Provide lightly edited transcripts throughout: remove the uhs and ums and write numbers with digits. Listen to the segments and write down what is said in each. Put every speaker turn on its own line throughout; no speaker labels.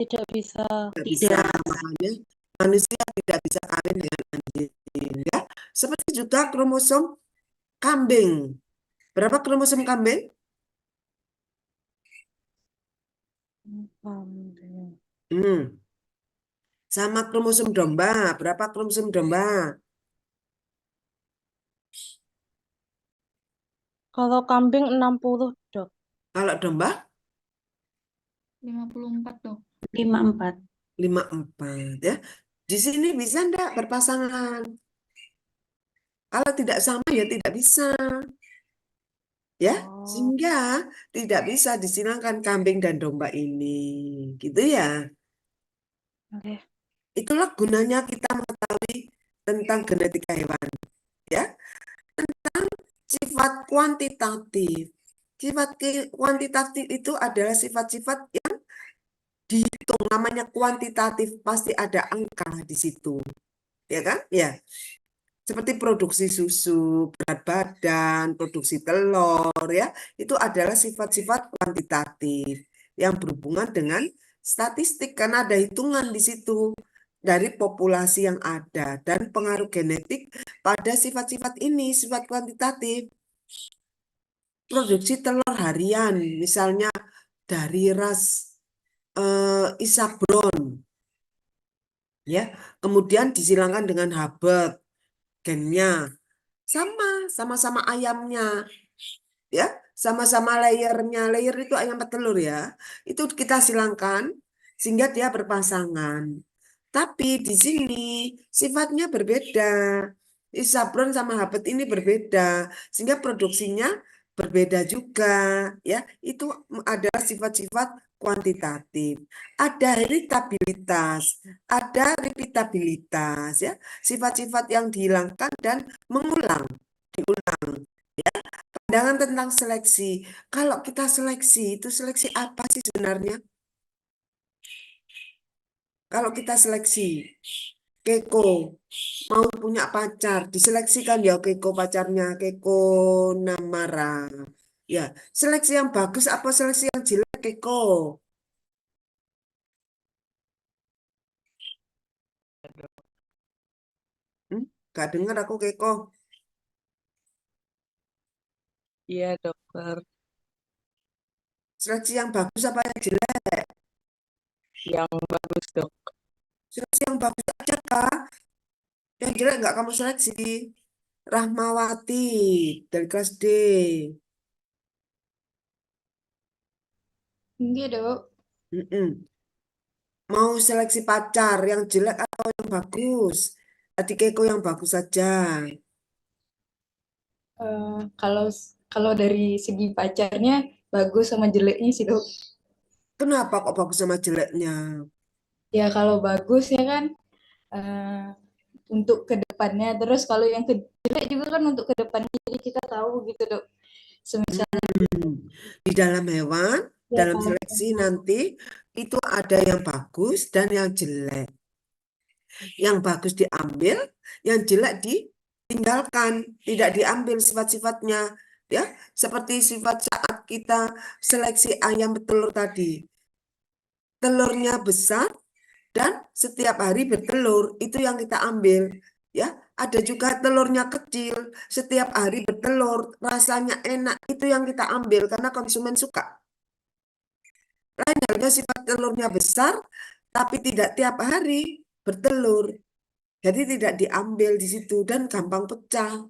Tidak bisa.
Tidak bisa, makanya manusia tidak bisa kawin dengan anjing ya. Seperti juga kromosom kambing. Berapa kromosom kambing? Hmm. Sama kromosom domba. Berapa kromosom domba?
Kalau kambing 60, Dok.
Kalau domba
54, Dok.
54.
54 ya. Di sini bisa enggak berpasangan? Kalau tidak sama ya tidak bisa. Ya, sehingga tidak bisa disilangkan kambing dan domba ini. Gitu ya.
Oke.
Itulah gunanya kita mengetahui tentang genetika hewan. Ya, sifat kuantitatif. Sifat kuantitatif itu adalah sifat-sifat yang dihitung, namanya kuantitatif, pasti ada angka di situ. Ya kan? Ya. Seperti produksi susu, berat badan, produksi telur, ya, itu adalah sifat-sifat kuantitatif yang berhubungan dengan statistik karena ada hitungan di situ dari populasi yang ada dan pengaruh genetik pada sifat-sifat ini, sifat kuantitatif. Produksi telur harian, misalnya dari ras Isabron, ya, kemudian disilangkan dengan Habet gennya. Sama-sama ayamnya, ya, sama-sama layernya. Layer itu ayam petelur ya. Itu kita silangkan sehingga dia berpasangan. Tapi di sini sifatnya berbeda. Isabron sama Habet ini berbeda, sehingga produksinya berbeda juga, ya. Itu adalah sifat-sifat kuantitatif. Ada heritabilitas, ada repeatabilitas, ya. Sifat-sifat yang dihilangkan dan mengulang, diulang. Pandangan tentang seleksi. Kalau kita seleksi, itu seleksi apa sih sebenarnya? Kalau kita seleksi, Keiko mau punya pacar, diseleksikan ya Keiko pacarnya, Keiko Namara. Ya, seleksi yang bagus apa seleksi yang jelek Keiko? Hmm? Gak dengar aku Keiko.
Iya, dokter.
Seleksi yang bagus apa yang jelek?
Yang bagus, Dok.
Seleksi yang bagus aja kak. Yang jelek nggak kamu seleksi. Rahmawati dari kelas D.
Enggak, Dok.
Mm-mm. Mau seleksi pacar yang jelek atau yang bagus? Adik Keiko yang bagus saja.
Kalau kalau dari segi pacarnya bagus sama jeleknya sih, Dok.
Kenapa kok bagus sama jeleknya?
Ya kalau bagus ya kan eh, untuk kedepannya. Terus kalau yang jelek juga kan untuk kedepannya. Jadi kita tahu gitu, Dok. Semisal
Di dalam hewan,
ya
dalam
kalau
seleksi nanti itu ada yang bagus dan yang jelek. Yang bagus diambil, yang jelek ditinggalkan, tidak diambil sifat-sifatnya. Ya, seperti sifat saat kita seleksi ayam petelur tadi. Telurnya besar dan setiap hari bertelur, itu yang kita ambil. Ya, ada juga telurnya kecil, setiap hari bertelur, rasanya enak, itu yang kita ambil karena konsumen suka. Lain halnya sifat telurnya besar, tapi tidak tiap hari bertelur. Jadi tidak diambil di situ dan gampang pecah.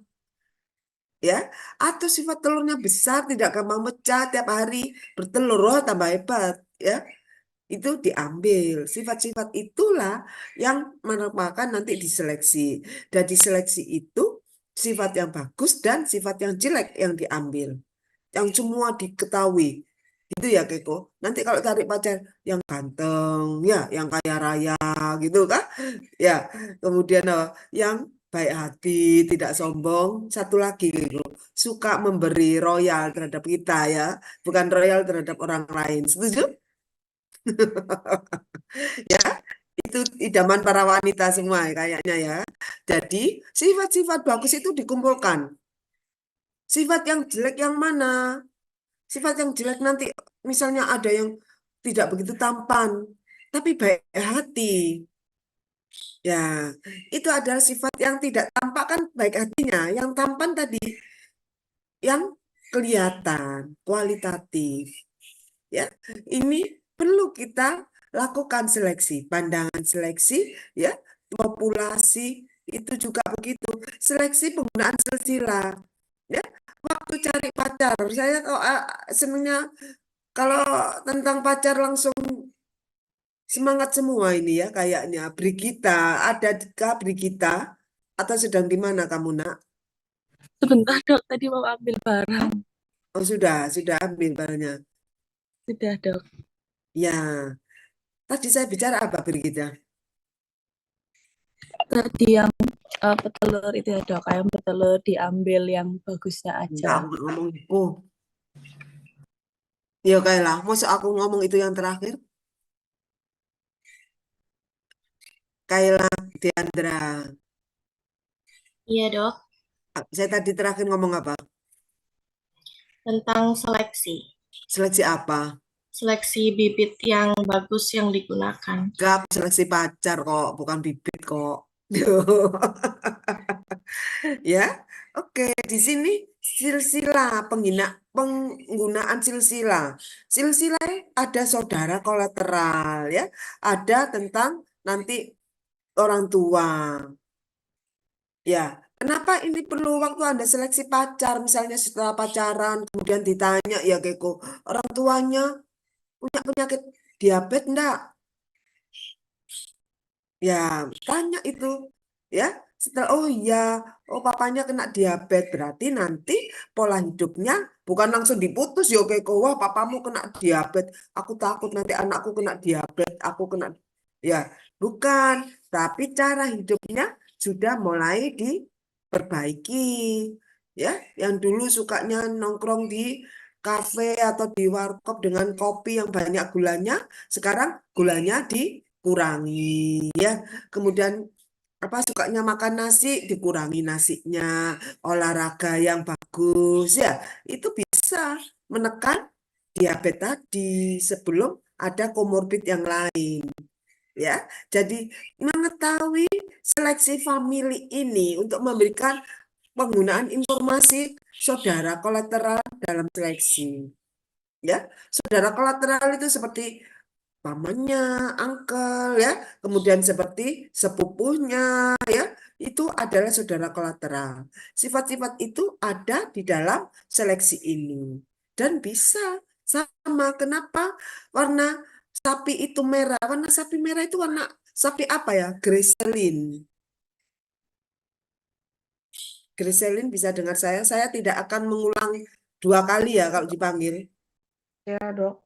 Ya, atau sifat telurnya besar, tidak gampang pecah, tiap hari bertelur, oh tambah hebat. Ya, itu diambil. Sifat-sifat itulah yang merupakan nanti diseleksi. Dan diseleksi itu sifat yang bagus dan sifat yang jelek yang diambil. Yang semua diketahui. Itu ya Keko. Nanti kalau cari pacar yang ganteng, ya, yang kaya raya gitu kan. Ya, kemudian yang baik hati, tidak sombong. Satu lagi Keko, suka memberi royal terhadap kita ya, bukan royal terhadap orang lain. Setuju? Ya, itu idaman para wanita semua kayaknya ya. Jadi, sifat-sifat bagus itu dikumpulkan. Sifat yang jelek yang mana? Sifat yang jelek nanti misalnya ada yang tidak begitu tampan. tapi baik hati. Ya, itu adalah sifat yang tidak tampak kan baik hatinya. Yang tampan tadi yang kelihatan, kualitatif. Ya, ini perlu kita lakukan seleksi, pandangan seleksi, ya, populasi itu juga begitu. Seleksi penggunaan silsilah. Ya, waktu cari pacar, saya kok senangnya kalau tentang pacar langsung semangat semua ini ya kayaknya. Brigita, ada kah Brigita? Atau sedang di mana kamu, Nak?
Sebentar dok, tadi mau ambil barang.
Oh, sudah ambil barangnya.
Sudah dok.
Ya, tadi saya bicara apa Brigita?
Tadi yang petelur itu ya dok, ayam petelur diambil yang bagusnya
Enggak,
aja.
aku nggak ngomong itu. Ya kayak lah, masa aku ngomong itu yang terakhir? Kayla Diandra.
Iya dok,
Saya tadi terakhir ngomong apa?
tentang seleksi.
Seleksi apa?
Seleksi bibit yang bagus yang digunakan.
Enggak, aku seleksi pacar kok, bukan bibit kok. Ya, oke. Di sini silsilah penggunaan silsilah. Silsilah ada saudara kolateral ya, ada tentang nanti orang tua. Ya, kenapa ini perlu waktu Anda seleksi pacar, misalnya setelah pacaran, kemudian ditanya, ya Keko, orang tuanya punya penyakit diabetes enggak? Ya, tanya itu. Ya, setelah, oh iya, oh papanya kena diabetes, berarti nanti pola hidupnya bukan langsung diputus, ya Keko, wah papamu kena diabetes, aku takut nanti anakku kena diabetes, aku kena, ya, bukan. Tapi cara hidupnya sudah mulai diperbaiki. Ya, yang dulu sukanya nongkrong di kafe atau di warkop dengan kopi yang banyak gulanya, sekarang gulanya dikurangi. Ya, kemudian apa sukanya makan nasi, dikurangi nasinya, olahraga yang bagus, ya, itu bisa menekan diabetes tadi sebelum ada komorbid yang lain. Ya, jadi mengetahui seleksi famili ini untuk memberikan penggunaan informasi saudara kolateral dalam seleksi. Ya, saudara kolateral itu seperti pamannya, uncle, ya, kemudian seperti sepupunya, ya, itu adalah saudara kolateral. Sifat-sifat itu ada di dalam seleksi ini dan bisa sama. Kenapa warna sapi itu merah? Warna sapi merah itu warna sapi apa ya? Griselin. Griselin bisa dengar saya. Saya tidak akan mengulang 2 kali ya kalau dipanggil.
Ya dok.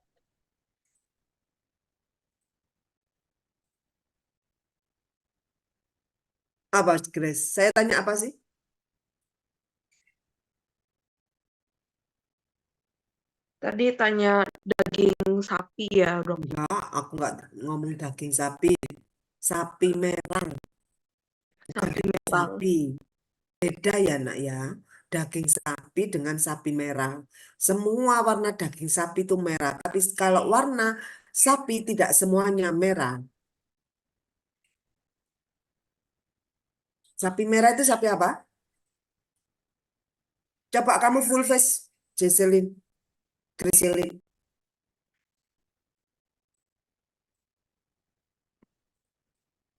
Apa, Grace? Saya tanya apa sih?
Tadi tanya daging sapi ya, dok.
Enggak, aku enggak ngomong daging sapi. Sapi merah, bukan
Sapi
daging
memang.
sapi. Beda ya, Nak ya. Daging sapi dengan sapi merah. Semua warna daging sapi itu merah. Tapi kalau warna sapi tidak semuanya merah. Sapi merah itu sapi apa? Coba kamu full face, Jesselyn, Griselin.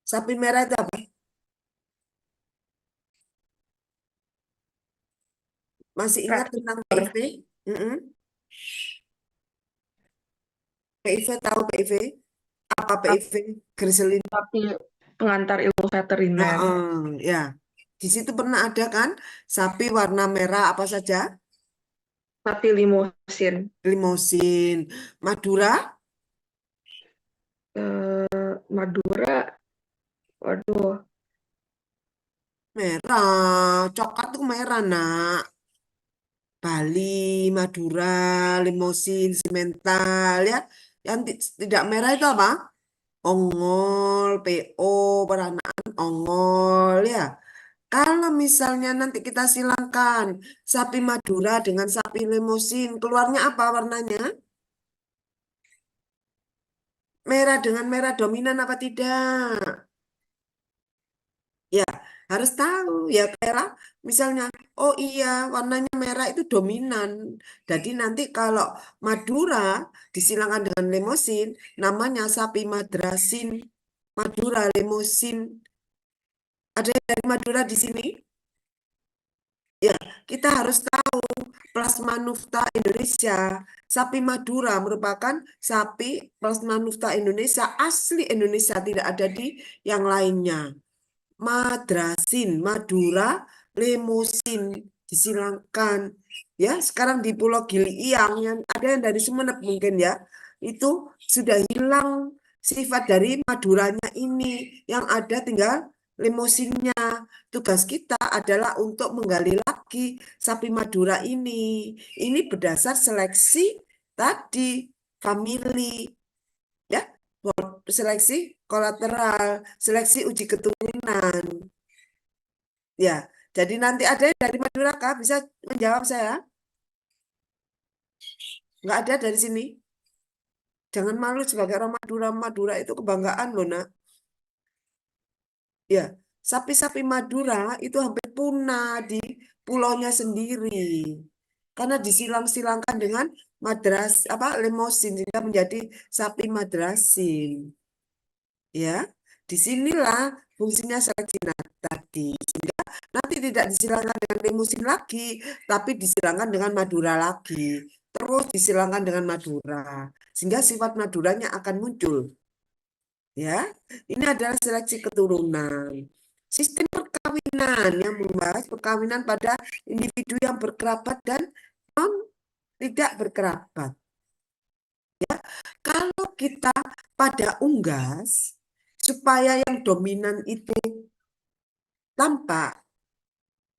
Sapi merah itu apa? Masih ingat tentang PIV? PIV, tahu PIV? Apa PIV? Griselin.
Sapi pengantar ilmu veteriner.
Ya, di situ pernah ada kan sapi warna merah apa saja?
Sapi limusin.
Limosin. Madura?
Madura, waduh,
Merah. Coklat tuh merah, Nak. Bali, Madura, Limosin, Simental, ya. Yang tidak merah itu apa? Ongol, PO, peranaan ongol, ya. Kalau misalnya nanti kita silangkan sapi Madura dengan sapi Limosin, keluarnya apa warnanya? merah dengan merah dominan apa tidak? Ya, harus tahu ya merah. Misalnya, oh iya warnanya merah itu dominan. Jadi nanti kalau Madura disilangkan dengan lemosin, namanya sapi madrasin. Madura lemosin. Ada yang dari Madura di sini? Ya, kita harus tahu plasma nufta Indonesia. Sapi Madura merupakan sapi plasma nufta Indonesia asli Indonesia, tidak ada di yang lainnya. Madrasin, Madura, Lemosin disilangkan. Ya, sekarang di Pulau Gili Iang yang ada yang dari Sumeneb mungkin ya, itu sudah hilang sifat dari Maduranya ini, yang ada tinggal Lemosinnya. Tugas kita adalah untuk menggali lagi sapi Madura ini. Ini berdasar seleksi tadi, famili, ya, seleksi kolateral, seleksi uji keturunan. Ya, jadi nanti ada yang dari Madura kah? Bisa menjawab saya? Nggak ada dari sini. Jangan malu sebagai orang Madura. Madura itu kebanggaan loh, nak. Ya, sapi-sapi Madura itu hampir punah di pulaunya sendiri. Karena disilang-silangkan dengan lemosin sehingga menjadi sapi madrasin. Ya, disinilah fungsinya seleksi tadi. Sehingga nanti tidak disilangkan dengan limusin lagi, tapi disilangkan dengan Madura lagi. Terus disilangkan dengan Madura. Sehingga sifat Maduranya akan muncul. Ya, ini adalah seleksi keturunan. Sistem perkawinan yang membahas perkawinan pada individu yang berkerabat dan tidak berkerabat. Ya, kalau kita pada unggas, supaya yang dominan itu tampak,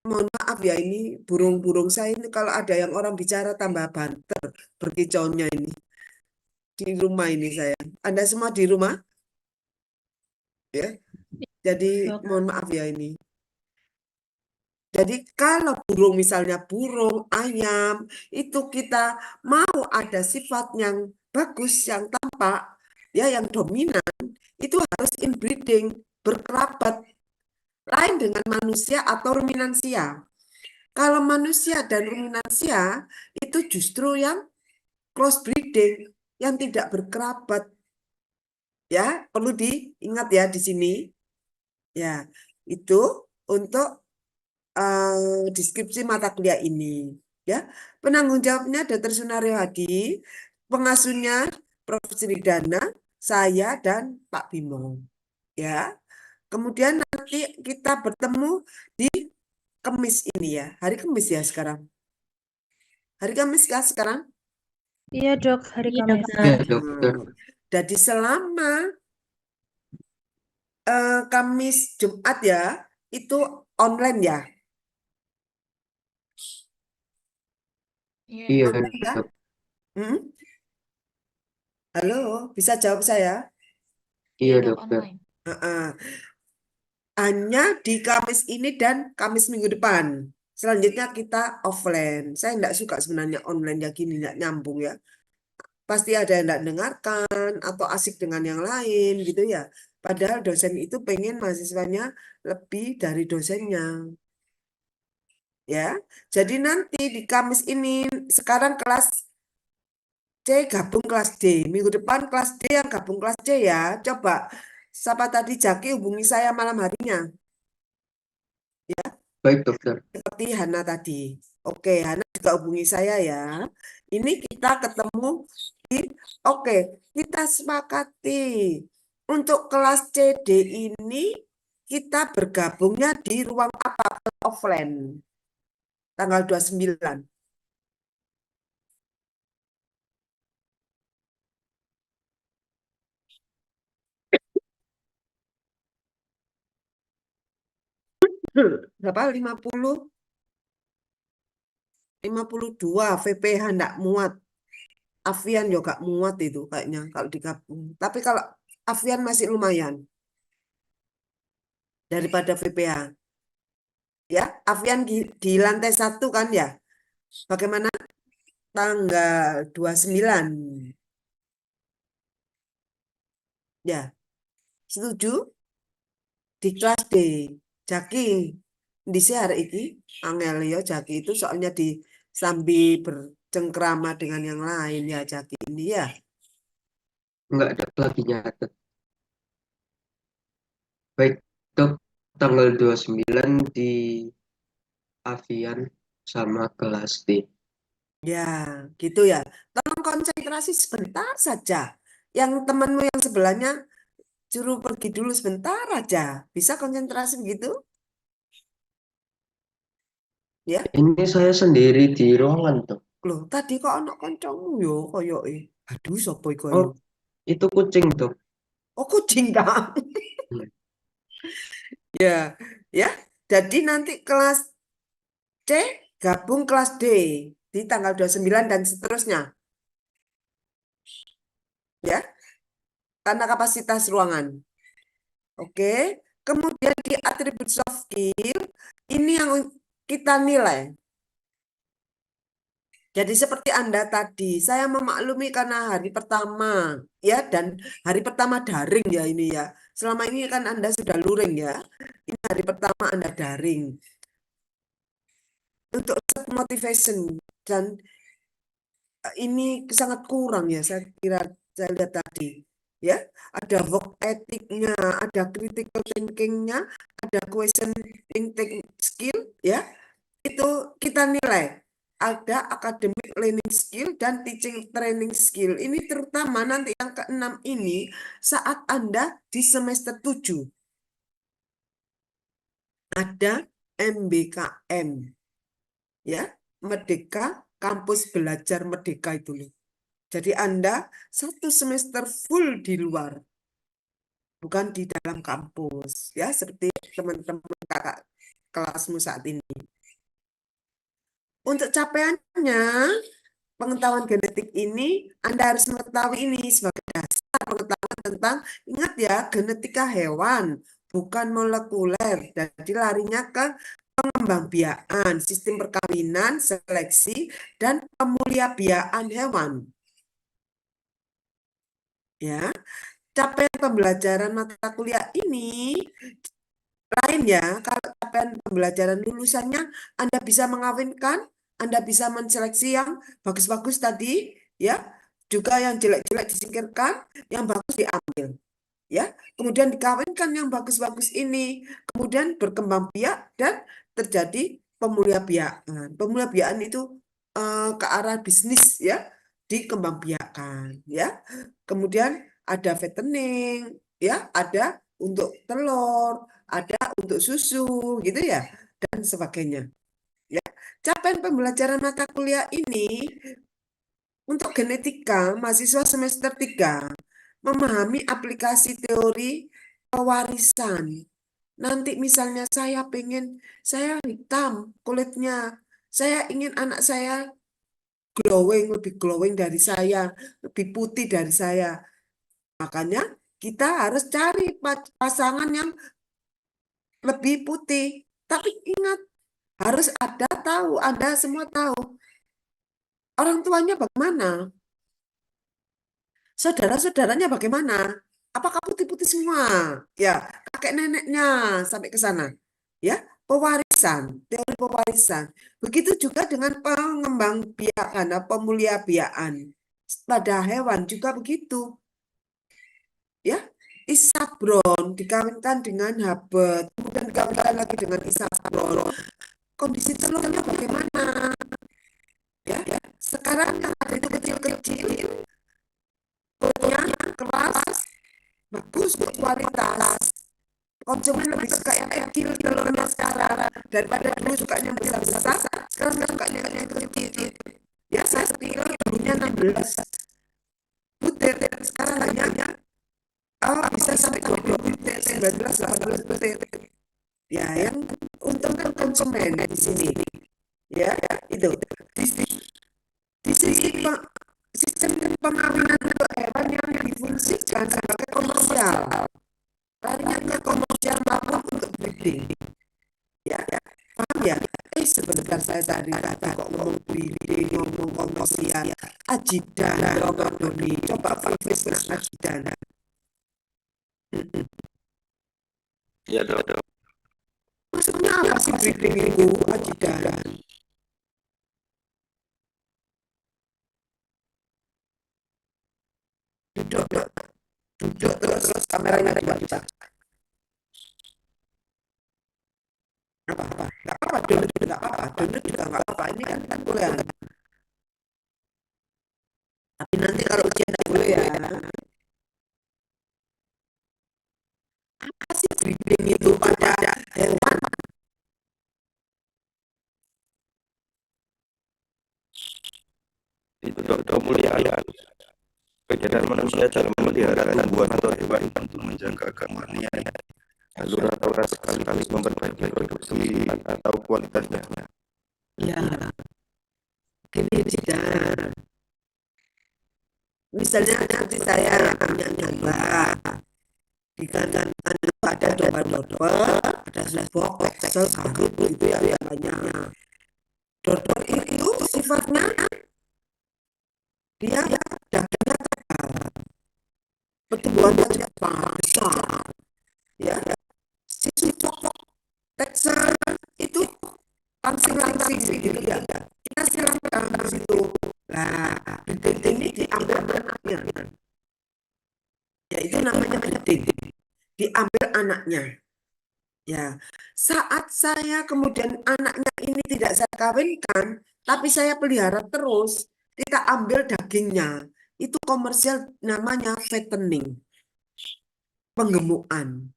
mohon maaf ya, ini burung-burung saya ini kalau ada yang orang bicara tambah banter berkicaunya ini di rumah ini saya. Anda semua di rumah? Ya. Jadi mohon maaf ya ini. Jadi kalau burung misalnya burung, ayam, itu kita mau ada sifat yang bagus, yang tampak, ya yang dominan, itu harus inbreeding, berkerabat, lain dengan manusia atau ruminansia. Kalau manusia dan ruminansia itu justru yang close breeding, yang tidak berkerabat. Ya, perlu diingat ya di sini. Ya, itu untuk deskripsi mata kuliah ini. Ya, penanggung jawabnya Dr. Sunario Hadi, pengasuhnya Prof. Sridana, saya dan Pak Bimo. Ya, kemudian nanti kita bertemu di Kamis ini ya. Hari Kamis ya sekarang. Hari Kamis kah sekarang?
Iya dok, hari
Iya,
Kamis.
dokter.
Ya, dokter.
Jadi selama Kamis Jumat ya, itu online ya.
Iya,
Online ya?
dok.
Hmm? Halo, bisa jawab saya?
Iya, dokter.
Heeh. Hanya di Kamis ini dan Kamis minggu depan. Selanjutnya kita offline. Saya tidak suka sebenarnya online ya gini, tidak nyambung ya. Pasti ada yang tidak dengarkan atau asik dengan yang lain gitu ya. Padahal dosen itu pengen mahasiswanya lebih dari dosennya. Ya, jadi nanti di Kamis ini sekarang kelas C gabung kelas D. Minggu depan kelas D yang gabung kelas C ya. Coba, siapa tadi Jaki hubungi saya malam harinya.
Baik, dokter.
Seperti Hana tadi. Oke, Hana juga hubungi saya ya. Ini kita ketemu oke, kita sepakati. Untuk kelas CD ini kita bergabungnya di ruang apa? Offline. Tanggal 29. Berapa? 52 VPH enggak muat. Avian juga muat itu kayaknya kalau digabung. Tapi kalau Avian masih lumayan daripada VPH. Ya, Avian di lantai 1 kan ya. Bagaimana? Tanggal 29. Ya, setuju? Di kelas D, Jaki, di hari ini, angel ya Jaki itu soalnya sambil bercengkrama dengan yang lain ya Jaki ini ya.
Nggak ada lagi nyatet. Baik, Dok, tanggal 29 di Avian sama kelas D.
Ya, gitu ya. Tolong konsentrasi sebentar saja. Yang temanmu yang sebelahnya suruh pergi dulu sebentar aja. Bisa konsentrasi begitu? Ya.
Ini saya sendiri di ruangan, Dok.
Loh, tadi kok anak kancamu yo koyoke. Aduh, sapa iku
Oh,
ayo?
itu kucing, Dok.
Oh, kucing Kak.
Hmm.
Ya, ya. Jadi nanti kelas C gabung kelas D di tanggal 29 dan seterusnya. Ya, karena kapasitas ruangan. Oke. Kemudian di atribut soft skill ini yang kita nilai. Jadi seperti Anda tadi, saya memaklumi karena hari pertama ya, dan hari pertama daring ya ini ya. Selama ini kan Anda sudah luring ya. Ini hari pertama Anda daring. Untuk self motivation dan ini sangat kurang ya, saya kira saya lihat tadi. Ya, ada work ethicnya, ada critical thinkingnya, ada questioning skill ya. Itu kita nilai. Ada academic learning skill dan teaching training skill. Ini terutama nanti yang ke-6 ini saat Anda di semester 7. Ada MBKM. Ya, Merdeka, Kampus Belajar Merdeka itu loh. Jadi Anda satu semester full di luar. Bukan di dalam kampus. Ya, seperti teman-teman kakak kelasmu saat ini. Untuk capaiannya, pengetahuan genetik ini, Anda harus mengetahui ini sebagai dasar pengetahuan tentang, ingat ya, genetika hewan, bukan molekuler. Jadi larinya ke pengembangbiakan, sistem perkawinan, seleksi, dan pemuliabiaan hewan. Ya, capaian pembelajaran mata kuliah ini lain ya, kalau capaian pembelajaran lulusannya Anda bisa mengawinkan, Anda bisa menseleksi yang bagus-bagus tadi, ya, juga yang jelek-jelek disingkirkan, yang bagus diambil, ya. Kemudian dikawinkan yang bagus-bagus ini, kemudian berkembang biak dan terjadi pemuliabiaan. Pemuliabiaan itu ke arah bisnis, ya, dikembangbiakan, ya. Kemudian ada fattening, ya, ada untuk telur, ada untuk susu, gitu ya, dan sebagainya. Ya, capaian pembelajaran mata kuliah ini untuk genetika mahasiswa semester 3 memahami aplikasi teori pewarisan. Nanti misalnya saya hitam kulitnya, saya ingin anak saya glowing, lebih glowing dari saya, lebih putih dari saya. Makanya kita harus cari pasangan yang lebih putih. Tapi ingat, harus Anda semua tahu. Orang tuanya bagaimana? Saudara-saudaranya bagaimana? Apakah putih-putih semua? Ya, kakek neneknya sampai ke sana. Ya, pewarisan, teori pewarisan. Begitu juga dengan pengembangbiakan, pemuliabiaan. Pada hewan juga begitu. Ya, isabron dikawinkan dengan habet, kemudian dikawinkan lagi dengan isabron. Kondisi telurnya bagaimana? Ya, sekarang yang ada itu kecil-kecil, kulitnya keras, bagus berkualitas. Konsumen lebih suka yang kecil telurnya sekarang daripada dulu sukanya yang besar-besar. Sekarang sukanya yang kecil. Ya, saya telur dulunya 16 butir, sekarang hanya bisa sampai 20 butir, 19, 18 butir. Ya, yang untuk konsumen di sini. Ya, itu. Di sisi sistem pengawinan untuk hewan yang difungsikan sebagai komersial. Larinya komersial maupun untuk breeding. Ya, paham ya? Sebentar saya tadi kata kok ngomong breeding, ngomong komersial. Ajidan, Roma Doni. Coba Facebook ajidan.
Ya dok.
Maksudnya apa sih breeding itu, Ajidan? Duduk, duduk, duduk terus kameranya dibaca. Apa-apa, nggak apa-apa, duduk juga nggak apa-apa, duduk juga nggak apa-apa. Ini kan boleh. Tapi nanti kalau ujian nggak boleh ya. Apa sih breeding itu pada hewan?
Itu dok kemuliaan. Kegiatan manusia dalam memelihara tumbuhan atau hewan untuk menjaga keamanannya, alur atau sekaligus memperbaiki produksi atau kualitasnya.
Ya, gini tidak. Misalnya nanti saya punya nyoba, dikatakan ada domba-domba, ada sebuah Texel garut gitu ya namanya. Dodol itu sifatnya dia dagingnya tebal, pertumbuhannya cepat, besar, ya. Si cocok Texel itu langsing-langsing gitu ya. Kita siramkan di situ. Nah, breeding ini diambil anaknya. Ya itu namanya breeding. Diambil anaknya. Ya, saat saya kemudian anaknya ini tidak saya kawinkan, tapi saya pelihara terus, kita ambil dagingnya. Itu komersial namanya fattening, penggemukan.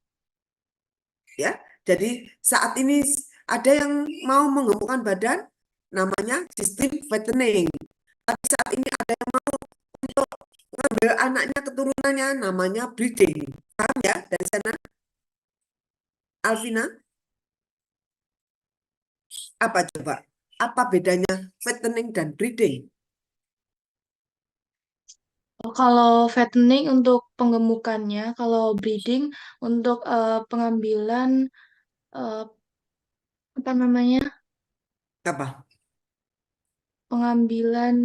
Ya, jadi saat ini ada yang mau menggemukkan badan, namanya sistem fattening. Tapi saat ini ada yang mau untuk mengambil anaknya keturunannya, namanya breeding. Paham ya dari sana, Alvina? Apa coba? Apa bedanya fattening dan breeding?
Kalau fattening untuk penggemukannya, kalau breeding untuk pengambilan eh, apa namanya?
Apa?
Pengambilan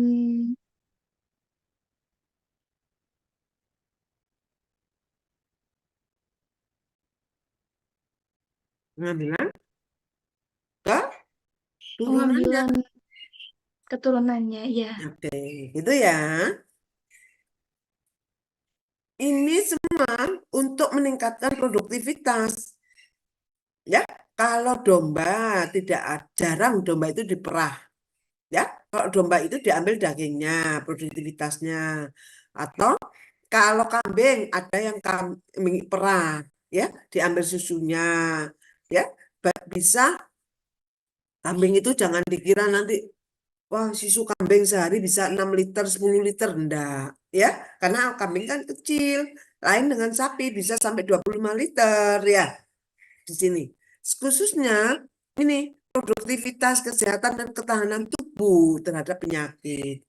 Pengambilan ke turunannya.
pengambilan keturunannya, ya.
Oke, itu ya. Ini semua untuk meningkatkan produktivitas. Ya, kalau domba tidak jarang domba itu diperah. Ya, kalau domba itu diambil dagingnya, produktivitasnya. Atau kalau kambing ada yang kambing perah, ya, diambil susunya. Ya, bisa kambing itu jangan dikira nanti wah susu kambing sehari bisa 6 liter, 10 liter enggak, ya. Karena kambing kan kecil, lain dengan sapi bisa sampai 25 liter ya di sini. Khususnya ini produktivitas, kesehatan dan ketahanan tubuh terhadap penyakit.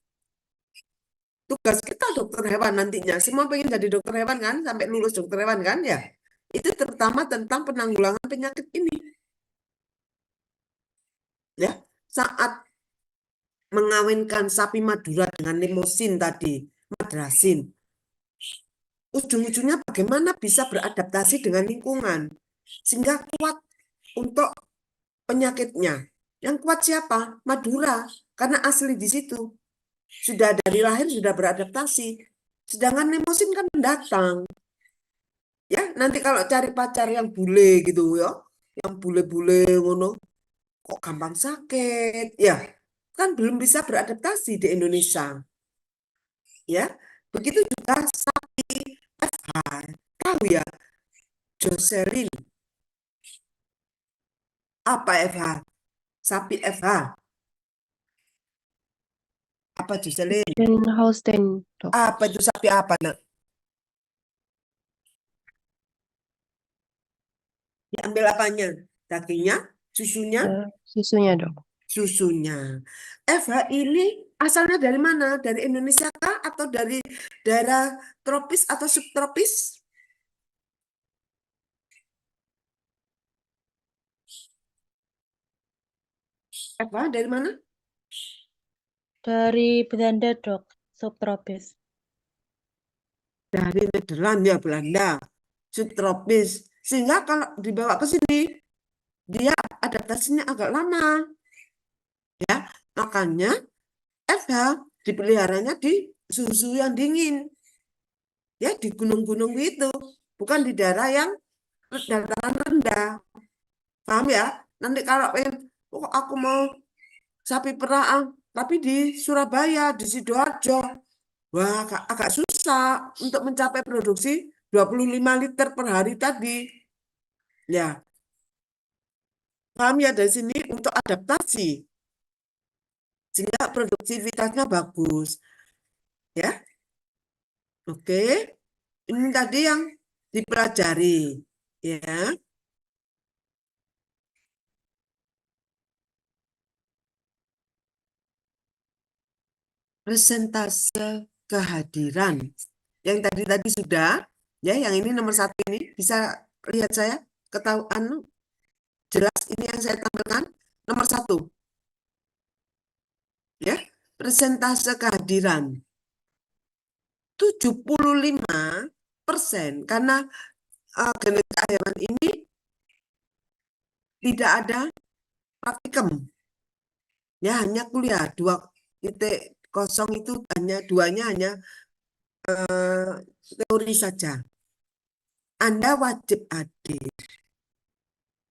Tugas kita dokter hewan nantinya, semua pengen jadi dokter hewan kan, sampai lulus dokter hewan kan ya. Itu terutama tentang penanggulangan penyakit ini. Ya, saat mengawinkan sapi Madura dengan limosin tadi, madrasin. Ujung-ujungnya bagaimana bisa beradaptasi dengan lingkungan sehingga kuat untuk penyakitnya. Yang kuat siapa? Madura, karena asli di situ. Sudah dari lahir sudah beradaptasi. Sedangkan limosin kan pendatang. Ya, nanti kalau cari pacar yang bule gitu ya, yang bule-bule ngono, kok gampang sakit. Ya, kan belum bisa beradaptasi di Indonesia. Ya, begitu juga sapi FH. Tahu ya, Jocelyn. Apa FH? Sapi FH. Apa Jocelyn?
Dan Holstein, dok.
Apa itu sapi apa, nak? Diambil apanya? Dagingnya, susunya,
Susunya, dok.
susunya. FH ini asalnya dari mana? Dari Indonesia kah? Atau dari daerah tropis atau subtropis? FH dari mana?
Dari Belanda, Dok. Subtropis.
Dari Nederland ya, Belanda. subtropis. Sehingga kalau dibawa ke sini, dia adaptasinya agak lama. Ya, makanya FH dipeliharanya di suhu yang dingin. Ya, di gunung-gunung itu, bukan di daerah yang dataran rendah. Paham ya? Nanti kalau aku mau sapi perah, tapi di Surabaya, di Sidoarjo, wah agak susah untuk mencapai produksi 25 liter per hari tadi. Ya, paham ya, dari sini untuk adaptasi. Sehingga produktivitasnya bagus. Ya. Oke. Ini tadi yang dipelajari. Ya. Persentase kehadiran. Yang tadi sudah, ya, yang ini nomor 1 ini bisa lihat saya ketahuan jelas ini yang saya tampilkan nomor 1. Ya, persentase kehadiran 75% karena genetika hewan ini tidak ada praktikum. Ya, hanya kuliah 2.0 itu duanya hanya teori saja. Anda wajib hadir.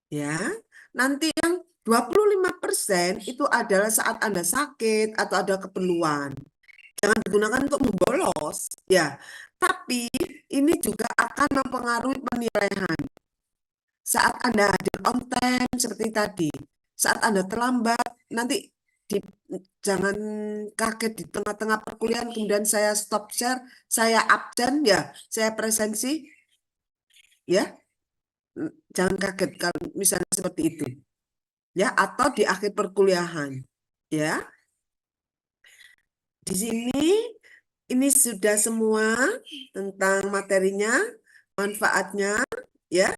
Ya, nanti yang 25% itu adalah saat Anda sakit atau ada keperluan. Jangan digunakan untuk membolos, ya. Tapi ini juga akan mempengaruhi penilaian. Saat Anda hadir on time seperti tadi, saat Anda terlambat, nanti jangan kaget di tengah-tengah perkuliahan kemudian saya stop share, saya absen, ya, saya presensi, ya. Jangan kaget kalau misalnya seperti itu. Ya, atau di akhir perkuliahan, ya. Di sini ini sudah semua tentang materinya, manfaatnya, ya.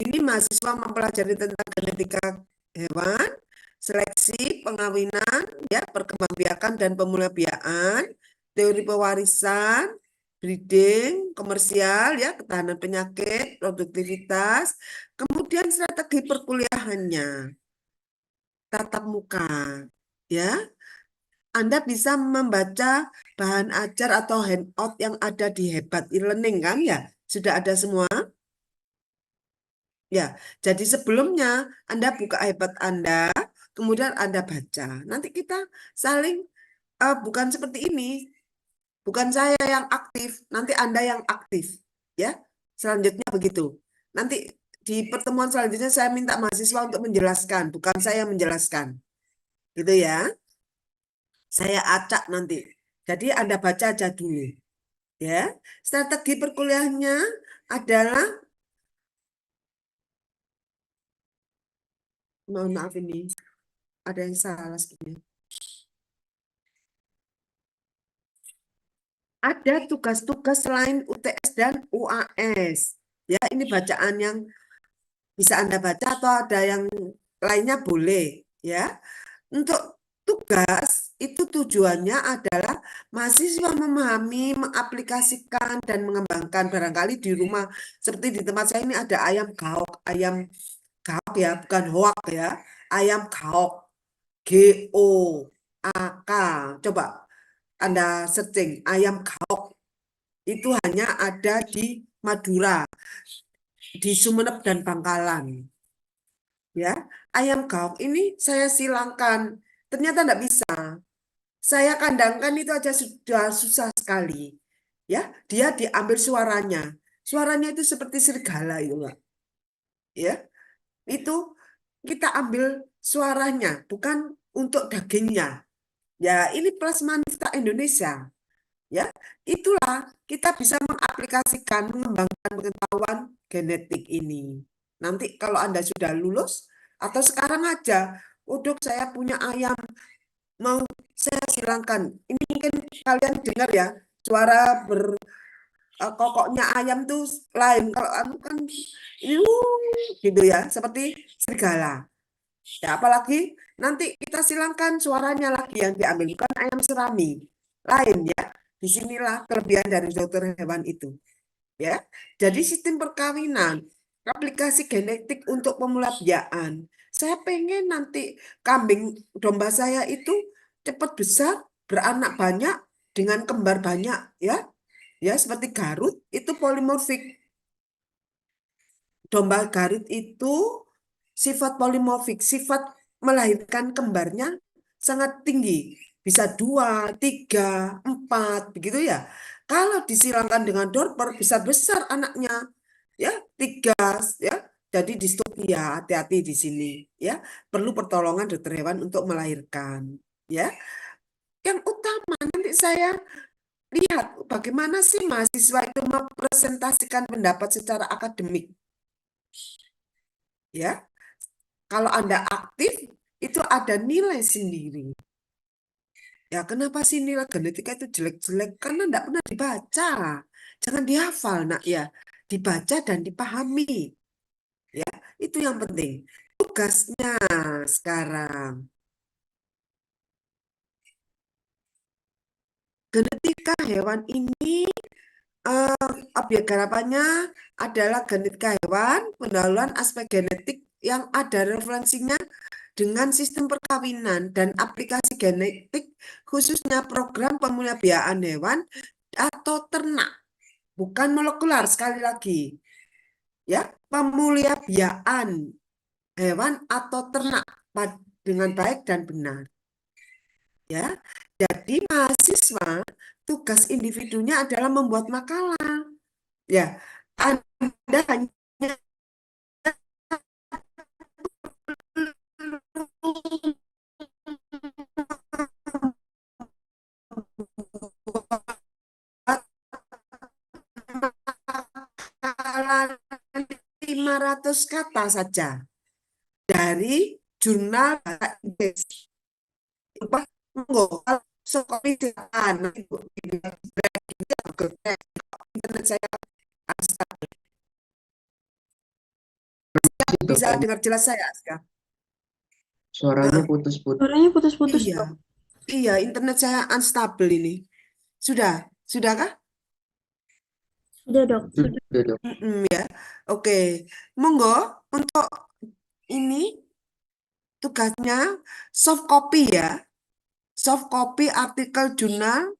Ini mahasiswa mempelajari tentang genetika hewan, seleksi, pengawinan, ya, perkembangbiakan dan pemulabiakan, teori pewarisan, breeding, komersial, ya, ketahanan penyakit, produktivitas, kemudian strategi perkuliahannya, tatap muka, ya. Anda bisa membaca bahan ajar atau handout yang ada di Hebat e-learning kan ya? Sudah ada semua? Ya, jadi sebelumnya Anda buka Hebat Anda, kemudian Anda baca. Nanti kita saling, bukan seperti ini, bukan saya yang aktif, nanti Anda yang aktif. Ya, selanjutnya begitu. Nanti di pertemuan selanjutnya saya minta mahasiswa untuk menjelaskan, bukan saya yang menjelaskan. Gitu ya. Saya acak nanti. Jadi Anda baca aja dulu. Ya. Strategi perkuliahannya adalah, mohon maaf ini ada yang salah sebenarnya. Ada tugas-tugas selain UTS dan UAS. Ya, ini bacaan yang bisa Anda baca atau ada yang lainnya boleh, ya. Untuk tugas itu tujuannya adalah mahasiswa memahami, mengaplikasikan dan mengembangkan. Barangkali di rumah seperti di tempat saya ini ada ayam gaok ya, bukan hoak ya. Ayam gaok, GOAK. Coba Anda searching ayam gaok. Itu hanya ada di Madura, di Sumeneb dan Bangkalan. Ya, ayam gaok ini saya silangkan. Ternyata tidak bisa. Saya kandangkan itu aja sudah susah sekali. Ya, dia diambil suaranya. Suaranya itu seperti serigala itu, Mbak. Ya. Itu kita ambil suaranya, bukan untuk dagingnya. Ya, ini plus manfaat Indonesia. Ya, itulah kita bisa mengaplikasikan, mengembangkan pengetahuan genetik ini. Nanti kalau Anda sudah lulus atau sekarang aja, dok saya punya ayam, mau saya silangkan. Ini mungkin kalian dengar ya, suara kokoknya ayam tuh lain. Kalau anu kan ini gitu ya, seperti serigala. Ya, apalagi nanti kita silangkan suaranya lagi yang diambil, bukan ayam serami. Lain ya. Disinilah kelebihan dari dokter hewan itu. Ya, jadi sistem perkawinan, aplikasi genetik untuk pemulabiaan. Saya pengen nanti kambing domba saya itu cepat besar, beranak banyak dengan kembar banyak, ya. Ya, seperti Garut itu polimorfik. Domba Garut itu sifat polimorfik, sifat melahirkan kembarnya sangat tinggi. Bisa 2, 3, 4, begitu ya. Kalau disilangkan dengan Dorper bisa besar anaknya. Ya, 3, ya. Jadi distopia, hati-hati di sini, ya. Perlu pertolongan dokter hewan untuk melahirkan, ya. Yang utama nanti saya lihat bagaimana sih mahasiswa itu mempresentasikan pendapat secara akademik. Ya, kalau Anda aktif itu ada nilai sendiri. Ya, kenapa sih nilai genetika itu jelek-jelek? Karena tidak pernah dibaca. Jangan dihafal, nak ya. Dibaca dan dipahami. Ya, itu yang penting. Tugasnya sekarang. Genetika hewan ini objek garapannya adalah genetika hewan, pendahuluan aspek genetik yang ada referensinya dengan sistem perkawinan dan aplikasi genetik khususnya program pemuliabiaan hewan atau ternak, bukan molekular sekali lagi. Ya, pemuliabiaan hewan atau ternak dengan baik dan benar. Ya, jadi mahasiswa tugas individunya adalah membuat makalah. Ya, Anda hanya makalah 500 kata saja dari jurnal bahasa Inggris. Lupa, kalau sekolah nanti internet saya bisa dengar jelas saya, Aska?
Suaranya putus-putus.
Suaranya putus-putus,
Iya,
Dok.
iya, internet saya unstable ini. Sudahkah?
Sudah, Dok.
Sudah, Dok.
Ya, oke. Monggo untuk ini tugasnya soft copy ya. Soft copy artikel jurnal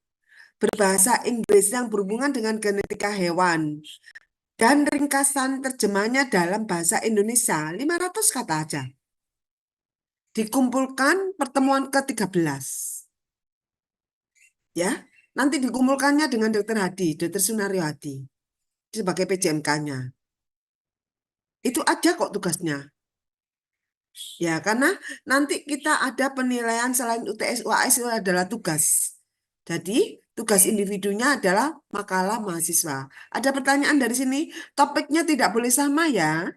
berbahasa Inggris yang berhubungan dengan genetika hewan. Dan ringkasan terjemahnya dalam bahasa Indonesia, 500 kata aja. Dikumpulkan pertemuan ke-13. Ya, nanti dikumpulkannya dengan Dr. Hadi, Dr. Sunario Hadi sebagai PJMK-nya. Itu aja kok tugasnya. Ya, karena nanti kita ada penilaian selain UTS UAS itu adalah tugas. Jadi, tugas individunya adalah makalah mahasiswa. Ada pertanyaan dari sini, topiknya tidak boleh sama ya.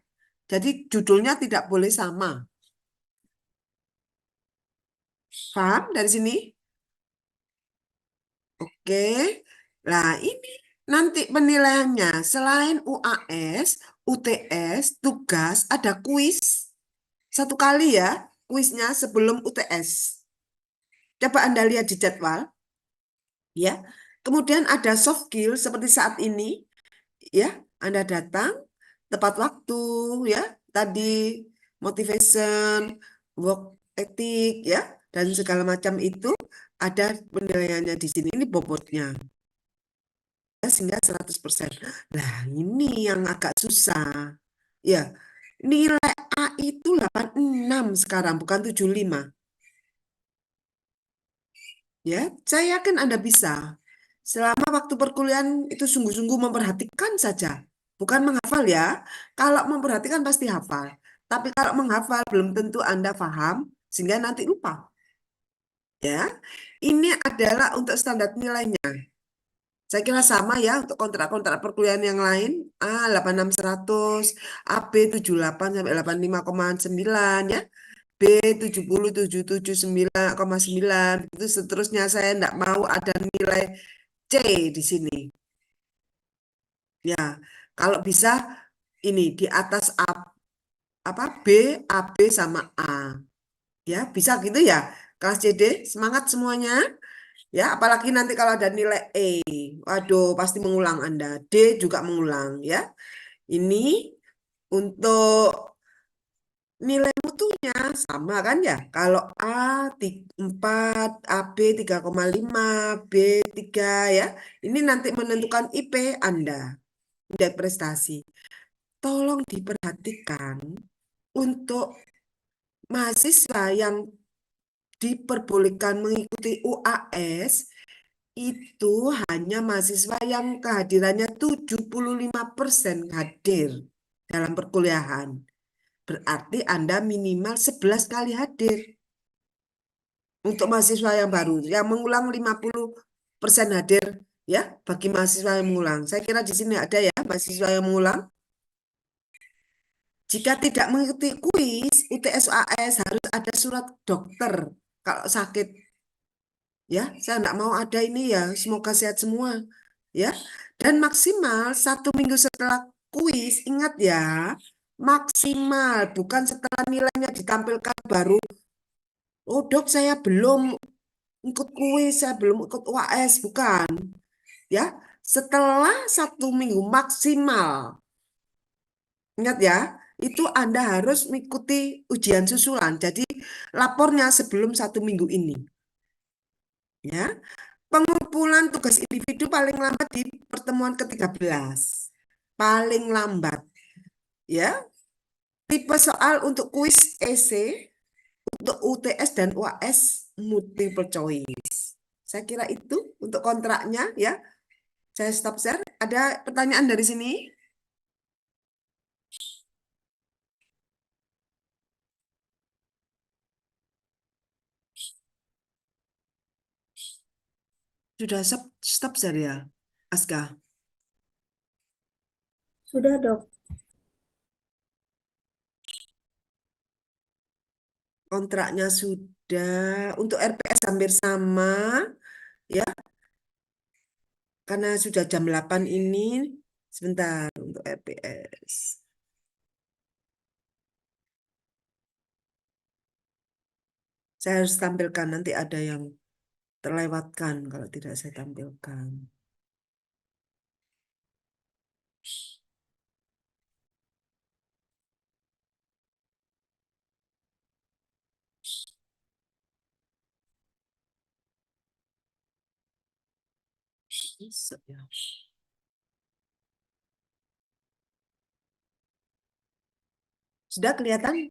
Jadi, judulnya tidak boleh sama. Paham dari sini? Oke. Nah, ini nanti penilaiannya selain UAS, UTS, tugas, ada kuis. Satu kali ya, kuisnya sebelum UTS. Coba Anda lihat di jadwal. Ya. Kemudian ada soft skill seperti saat ini. Ya, Anda datang tepat waktu ya. Tadi motivation, work ethic ya, dan segala macam itu ada penilaiannya di sini. Ini bobotnya. Sehingga 100%. Nah, ini yang agak susah. Ya. Nilai A itu 86 sekarang, bukan 75. Ya, saya yakin Anda bisa. Selama waktu perkuliahan itu sungguh-sungguh memperhatikan saja. Bukan menghafal ya. Kalau memperhatikan pasti hafal. Tapi kalau menghafal belum tentu Anda paham, sehingga nanti lupa. Ya, ini adalah untuk standar nilainya. Saya kira sama ya untuk kontrak-kontrak perkuliahan yang lain. A 86 100, AB 78 sampai 85,9 ya. B 70 77,9,9 itu seterusnya. Saya tidak mau ada nilai C di sini. Ya, kalau bisa ini di atas A, B, AB sama A. Ya, bisa gitu ya. Kelas CD, semangat semuanya. Ya, apalagi nanti kalau ada nilai E. Waduh, pasti mengulang Anda. D juga mengulang ya. Ini untuk nilai mutunya sama kan ya? Kalau A 4, AB 3,5, B 3 ya. Ini nanti menentukan IP Anda, indeks prestasi. Tolong diperhatikan untuk mahasiswa yang diperbolehkan mengikuti UAS itu hanya mahasiswa yang kehadirannya 75% hadir dalam perkuliahan. Berarti Anda minimal 11 kali hadir. Untuk mahasiswa yang baru, yang mengulang 50% hadir ya bagi mahasiswa yang mengulang. Saya kira di sini ada ya mahasiswa yang mengulang. Jika tidak mengikuti kuis UTS UAS harus ada surat dokter kalau sakit. Ya, saya tidak mau ada ini ya. Semoga sehat semua. Ya, dan maksimal 1 minggu setelah kuis. Ingat ya, maksimal bukan setelah nilainya ditampilkan baru. Oh dok, saya belum ikut kuis, saya belum ikut UAS, bukan. Ya, setelah 1 minggu maksimal. Ingat ya, itu Anda harus mengikuti ujian susulan. Jadi lapornya sebelum 1 minggu ini. Ya, pengumpulan tugas individu paling lambat di pertemuan ke-13. Paling lambat. Ya. Tipe soal untuk kuis EC, untuk UTS dan UAS multiple choice. Saya kira itu untuk kontraknya ya. Saya stop share. Ada pertanyaan dari sini? Sudah stop share ya, Aska?
Sudah, Dok.
Kontraknya sudah. Untuk RPS hampir sama. Ya. Karena sudah jam 8 ini. Sebentar untuk RPS. Saya harus tampilkan, nanti ada yang terlewatkan kalau tidak saya tampilkan. Bisa ya. Sudah kelihatan?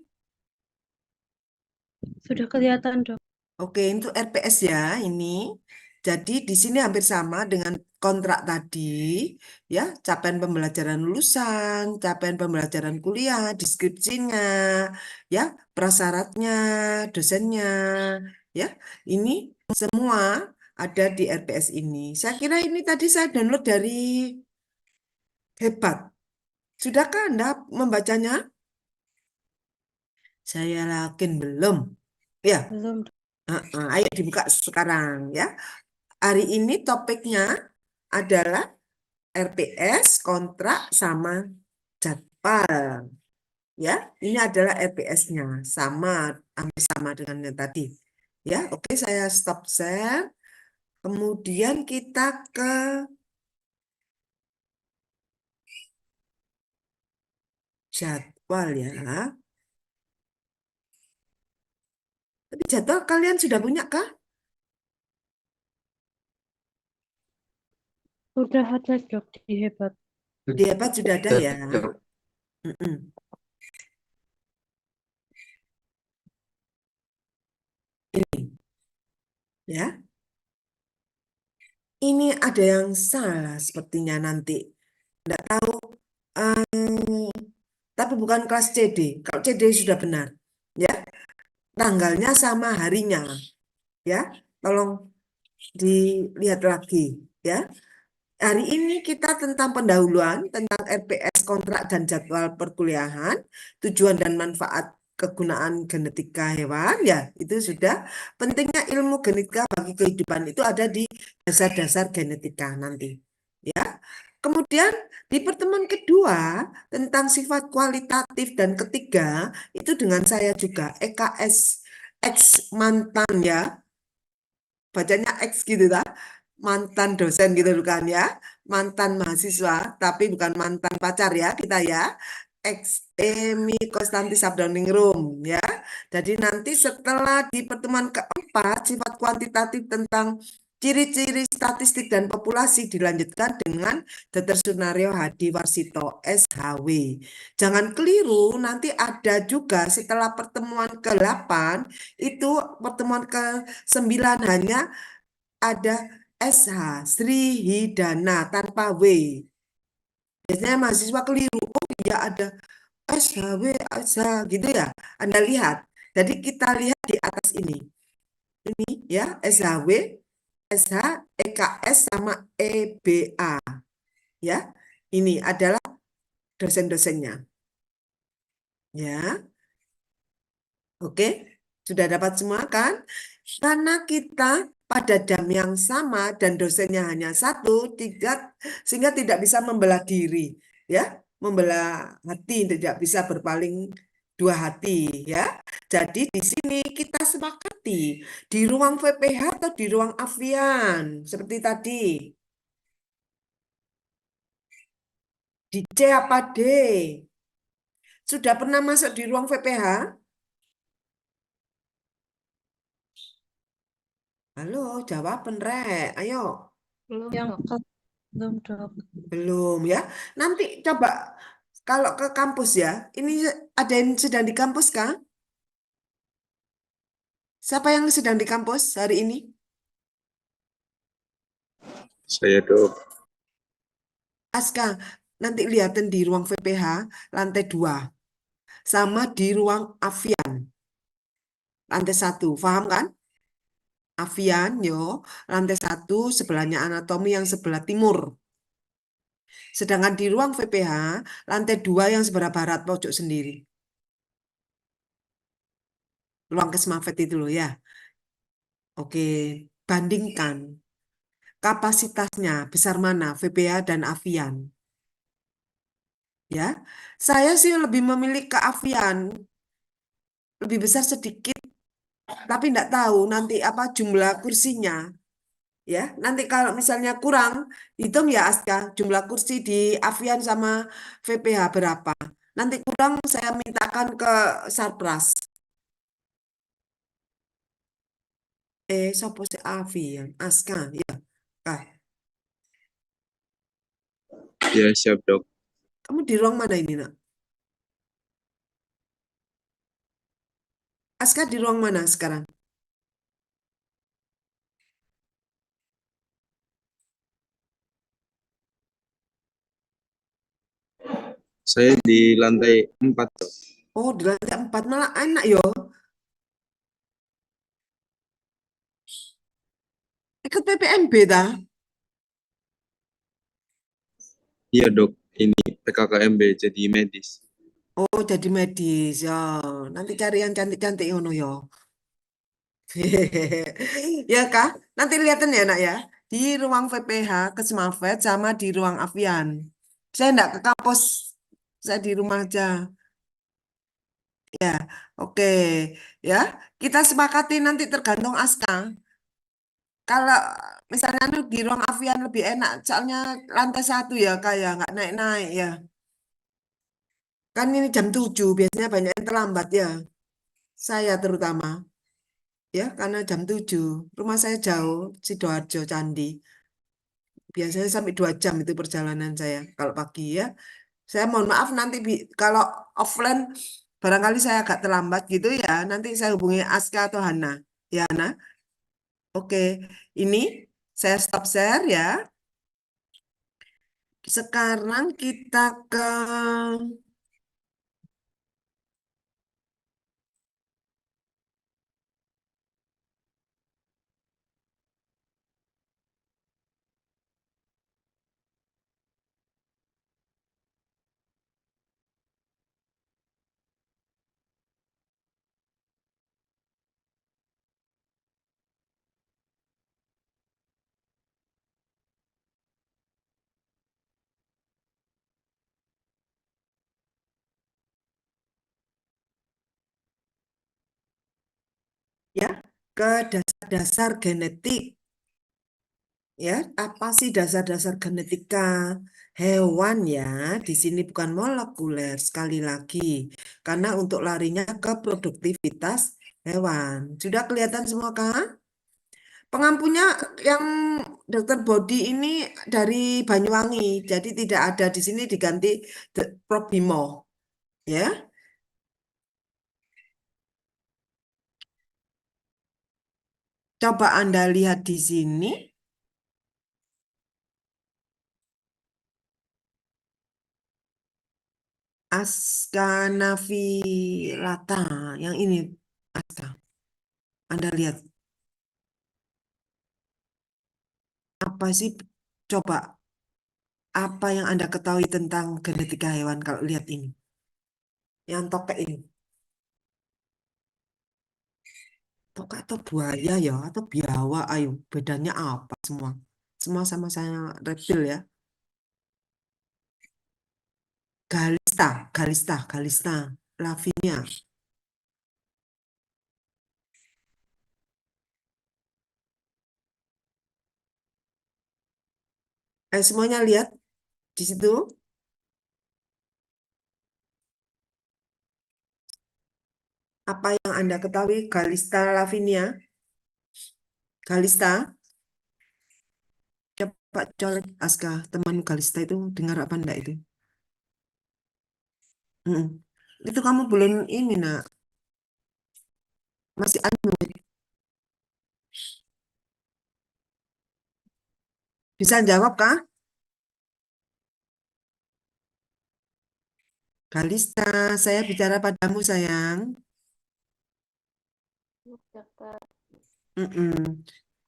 Sudah kelihatan, Dok.
Oke, untuk RPS ya ini. Jadi di sini hampir sama dengan kontrak tadi, ya, capaian pembelajaran lulusan, capaian pembelajaran kuliah, deskripsinya, ya, prasyaratnya, dosennya, ya. Ini semua ada di RPS ini. Saya kira ini tadi saya download dari Hebat. Sudahkah Anda membacanya? Saya yakin belum. Ya.
Belum, Dok.
Ayo dibuka sekarang ya. Hari ini topiknya adalah RPS, kontrak, sama jadwal. Ya, ini adalah RPS-nya. Hampir sama dengan yang tadi. Ya, oke, saya stop share. Kemudian kita ke jadwal ya. Tapi jadwal kalian sudah punya kah?
Udah ada, Dok, di Hebat.
Di Hebat sudah ada ya. Mm-mm. Ini ya. Ini ada yang salah sepertinya nanti. Tidak tahu. Tapi bukan kelas CD. Kalau CD sudah benar. Ya. Tanggalnya sama harinya. Ya. Tolong dilihat lagi. Ya. Hari ini kita tentang pendahuluan, tentang RPS, kontrak dan jadwal perkuliahan, tujuan dan manfaat kegunaan genetika hewan, ya itu sudah. Pentingnya ilmu genetika bagi kehidupan itu ada di dasar-dasar genetika nanti. Ya. Kemudian di pertemuan kedua tentang sifat kualitatif dan ketiga itu dengan saya juga EKS X mantan ya. bacanya X gitu ta. Mantan dosen gitu bukan ya. Mantan mahasiswa, tapi bukan mantan pacar ya kita ya. Ex Emi Konstanti Sabdowning Room ya. Jadi nanti setelah di pertemuan keempat sifat kuantitatif tentang ciri-ciri statistik dan populasi dilanjutkan dengan Dr. Sunario Hadi Warsito SHW. Jangan keliru, nanti ada juga setelah pertemuan ke-8 itu pertemuan ke-9 hanya ada SH Sri Hidana tanpa W. Biasanya mahasiswa keliru, oh iya ada SHW, SH gitu ya. Anda lihat. Jadi kita lihat di atas ini. Ini ya, SHW, SH, EKS sama EBA. Ya, ini adalah dosen-dosennya. Ya, oke. Sudah dapat semua kan? Karena kita pada jam yang sama dan dosennya hanya satu, tiga, sehingga tidak bisa membelah diri. Ya, membelah hati, tidak bisa berpaling dua hati. Ya, jadi di sini kita sepakati di ruang VPH atau di ruang Avian, seperti tadi. Di C apa D? Sudah pernah masuk di ruang VPH? Halo, jawaban Rek. Ayo.
Belum,
Yang
Dok.
belum, Dok.
Belum ya. Nanti coba kalau ke kampus ya. Ini ada yang sedang di kampus kah? Siapa yang sedang di kampus hari ini?
Saya Dok.
Aska, nanti lihatin di ruang VPH lantai 2 sama di ruang Avian lantai 1. Paham kan? Avian yo, lantai 1 sebelahnya anatomi yang sebelah timur. Sedangkan di ruang VPH lantai 2 yang sebelah barat pojok sendiri. Ruang Kesmafet itu loh ya. Oke, bandingkan kapasitasnya besar mana VPH dan Avian. Ya, saya sih lebih memilih ke Avian, lebih besar sedikit, tapi tidak tahu nanti apa jumlah kursinya. Ya, nanti kalau misalnya kurang, hitung ya Aska, jumlah kursi di Avian sama VPH berapa. Nanti kurang saya mintakan ke Sarpras. Sopo si Avian, Aska, ya. Ah,
Ya, siap Dok.
kamu di ruang mana ini, nak? Aska di ruang mana sekarang?
Saya di lantai 4 Dok.
Oh, di lantai 4 malah enak yo. Ikut PPMB dah.
Iya Dok, ini PKKMB jadi medis.
Oh, jadi medis ya. Nanti cari yang cantik-cantik ngono yo. Ya kah? Nanti lihatin ya nak ya. Di ruang VPH Kesmafet sama di ruang Avian. Saya enggak ke kampus. Saya di rumah aja. Ya, oke. Ya, kita sepakati nanti tergantung Aska. Kalau misalnya di ruang Avian lebih enak, soalnya lantai 1 ya kayak nggak naik-naik ya. Kan ini jam 7, biasanya banyak yang terlambat ya. Saya terutama. Ya, karena jam 7. Rumah saya jauh, Sidoarjo, Candi. Biasanya sampai 2 jam itu perjalanan saya kalau pagi ya. Saya mohon maaf nanti kalau offline barangkali saya agak terlambat gitu ya. Nanti saya hubungi Aska atau Hana. Ya, Hana. Oke, ini saya stop share ya. Sekarang kita ke ke dasar-dasar genetik. Ya, apa sih dasar-dasar genetika hewan ya? Di sini bukan molekuler sekali lagi, karena untuk larinya ke produktivitas hewan. Sudah kelihatan semua kah? Pengampunya yang dokter Bodi ini dari Banyuwangi, jadi tidak ada di sini, diganti Prof Bimo, ya. Coba Anda lihat di sini. Aska Navilata, yang ini Aska. Anda lihat. Apa sih, coba, apa yang Anda ketahui tentang genetika hewan kalau lihat ini? Yang tokek ini. Tokek atau buaya ya, atau biawak, ayo. Bedanya apa semua? Semua sama-sama reptil ya. Galista, Lavinia. Semuanya lihat di situ. Apa yang Anda ketahui Galista Lavinia? Galista. Coba colek Aska, temanmu Galista itu dengar apa enggak itu? Itu kamu belum ini nak. Masih anu. Bisa jawab kah? Galista, saya bicara padamu sayang.
Dokter.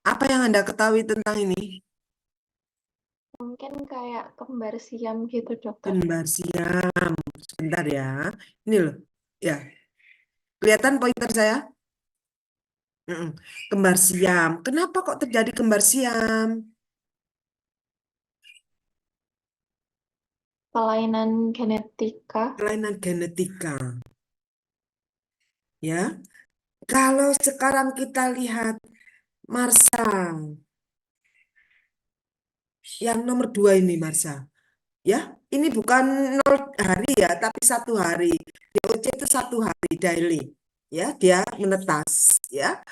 Apa yang Anda ketahui tentang ini?
Mungkin kayak kembar siam gitu, dokter.
Kembar siam. Sebentar ya. Ini loh. Ya. Kelihatan pointer saya? Kembar siam. Kenapa kok terjadi kembar siam?
Kelainan genetika.
Kelainan genetika. Ya. Kalau sekarang kita lihat Marsha. Yang nomor 2 ini Marsha. Ya, ini bukan 0 hari ya, tapi 1 hari. DOC itu 1 hari daily. Ya, dia menetas. Ya,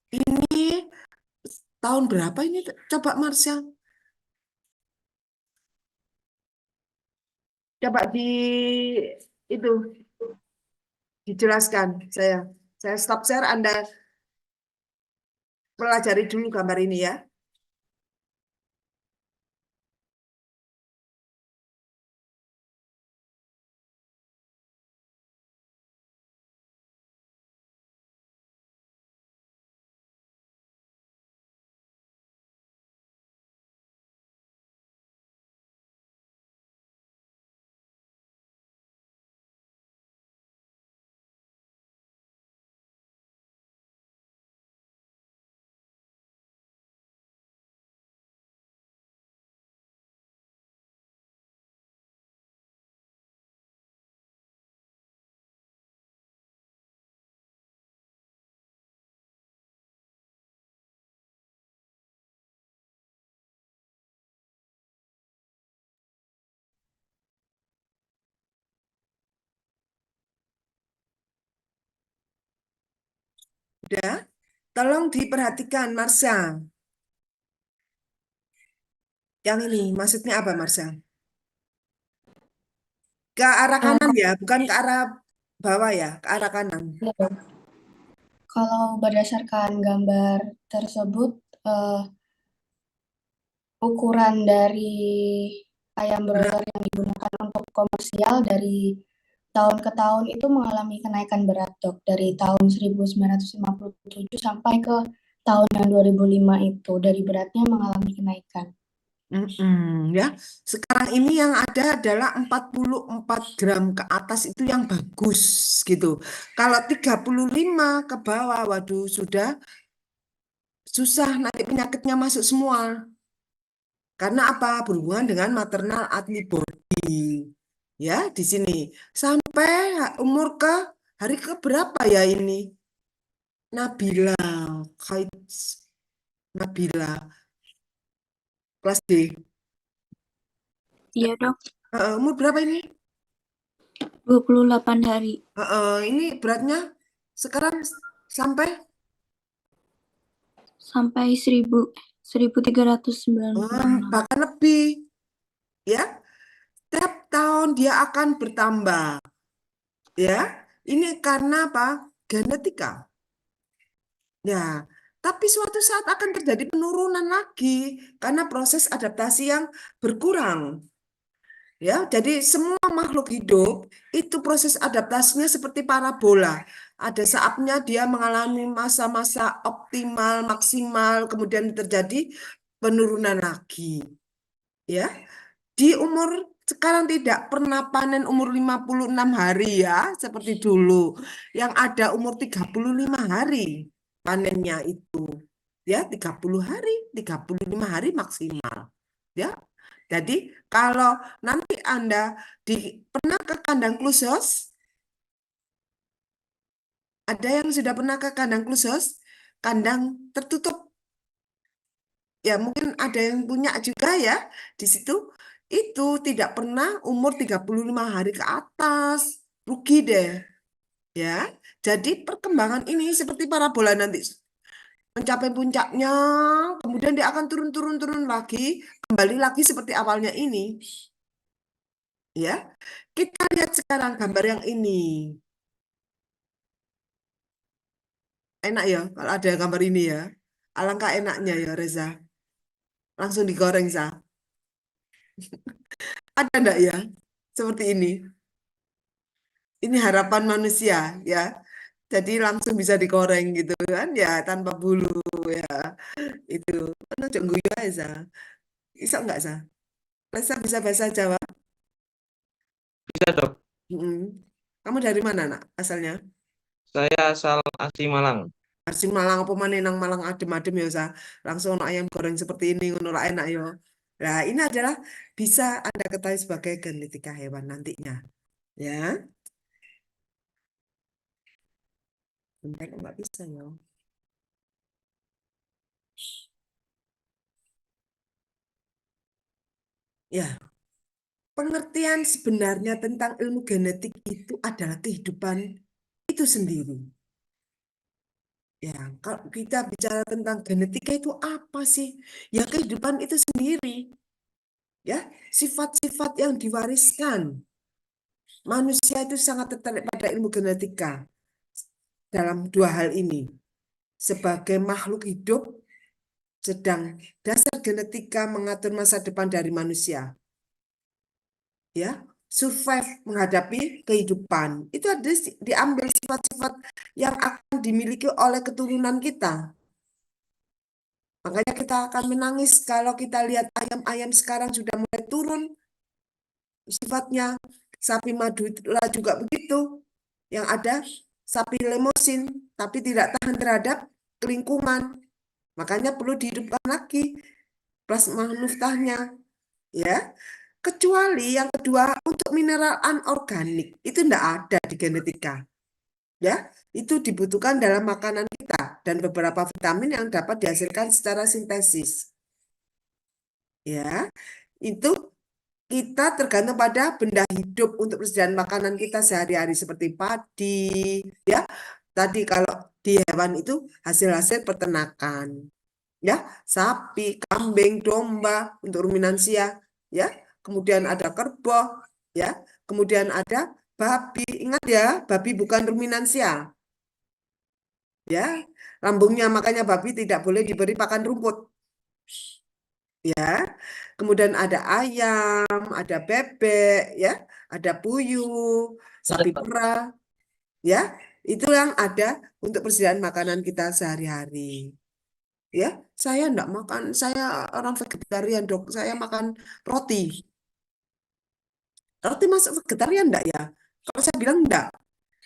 ini tahun berapa ini? Coba Marsha. Coba itu dijelaskan saya. Saya stop share, Anda pelajari dulu gambar ini ya. Udah, tolong diperhatikan Marsha. Yang ini maksudnya apa Marsha? Ke arah kanan ya, bukan ke arah bawah ya, ke arah kanan.
Kalau berdasarkan gambar tersebut, ukuran dari ayam broiler yang digunakan untuk komersial dari tahun ke tahun itu mengalami kenaikan berat, Dok. Dari tahun 1957 sampai ke tahun yang 2005 itu, dari beratnya mengalami kenaikan.
Ya, sekarang ini yang ada adalah 44 gram ke atas itu yang bagus gitu. Kalau 35 ke bawah, waduh sudah susah, nanti penyakitnya masuk semua. Karena apa? Berhubungan dengan maternal antibody. Ya, di sini. Sampai umur ke hari ke berapa ya ini? Nabila, Khaits Nabila kelas D.
Iya dok,
Umur berapa ini?
28 hari.
Ini beratnya sekarang sampai
Sampai 1396.
bahkan lebih. Ya, setiap tahun dia akan bertambah. Ya, ini karena apa? Genetika. Ya, tapi suatu saat akan terjadi penurunan lagi karena proses adaptasi yang berkurang. Ya, jadi semua makhluk hidup itu proses adaptasinya seperti parabola. Ada saatnya dia mengalami masa-masa optimal, maksimal, kemudian terjadi penurunan lagi. Ya, di umur sekarang tidak pernah panen umur 56 hari ya, seperti dulu. Yang ada umur 35 hari panennya itu. Ya, 30 hari, 35 hari maksimal. Ya. Jadi kalau nanti Anda pernah ke kandang khusus, ada yang sudah pernah ke kandang khusus, kandang tertutup. Ya mungkin ada yang punya juga ya di situ. Itu tidak pernah umur 35 hari ke atas. Rugi deh. Ya. Jadi perkembangan ini seperti parabola nanti mencapai puncaknya, kemudian dia akan turun lagi, kembali lagi seperti awalnya ini. Ya, kita lihat sekarang gambar yang ini. Enak ya kalau ada gambar ini ya. Alangkah enaknya ya Reza. Langsung digoreng Sa. Ada enggak ya? Seperti ini. Ini harapan manusia ya. Jadi langsung bisa digoreng gitu kan ya tanpa bulu ya. Itu. Kan aja guyu ae Sa. Bisa enggak Sa? Reza bisa bahasa Jawa?
Bisa dok,
Kamu dari mana nak asalnya?
saya asal asli Malang.
Asing Malang apa maneh nang Malang adem-adem ya Sa. Langsung ono ayam goreng seperti ini ngono lah enak ya. Nah, ini adalah bisa Anda ketahui sebagai genetika hewan nantinya. Ya. Bentar nggak bisa ya. Ya, pengertian sebenarnya tentang ilmu genetik itu adalah kehidupan itu sendiri. Ya, kalau kita bicara tentang genetika itu apa sih? Ya, kehidupan itu sendiri. Ya, sifat-sifat yang diwariskan. Manusia itu sangat tertarik pada ilmu genetika dalam dua hal ini. Sebagai makhluk hidup, sedang dasar genetika mengatur masa depan dari manusia. Ya, survive menghadapi kehidupan. Itu ada diambil sifat-sifat yang akan dimiliki oleh keturunan kita. Makanya kita akan menangis kalau kita lihat ayam-ayam sekarang sudah mulai turun sifatnya. Sapi Madura juga begitu. Yang ada sapi Limousin, tapi tidak tahan terhadap lingkungan. Makanya perlu dihidupkan lagi plasma nuftahnya. Ya. Kecuali yang kedua untuk mineral anorganik itu tidak ada di genetika. Ya, itu dibutuhkan dalam makanan kita dan beberapa vitamin yang dapat dihasilkan secara sintesis. Ya, itu kita tergantung pada benda hidup untuk persediaan makanan kita sehari-hari seperti padi, ya. Tadi kalau di hewan itu hasil-hasil peternakan. Ya, sapi, kambing, domba untuk ruminansia, ya. Kemudian ada kerbau, ya. Kemudian ada babi. Ingat ya, babi bukan ruminansia. Ya, lambungnya makanya babi tidak boleh diberi pakan rumput. Ya. Kemudian ada ayam, ada bebek, ya, ada puyuh, sapi perah. Ya, itu yang ada untuk persediaan makanan kita sehari-hari. Ya, saya enggak makan, saya orang vegetarian, Dok. Saya makan roti. Roti masuk vegetarian enggak ya? Kalau saya bilang enggak.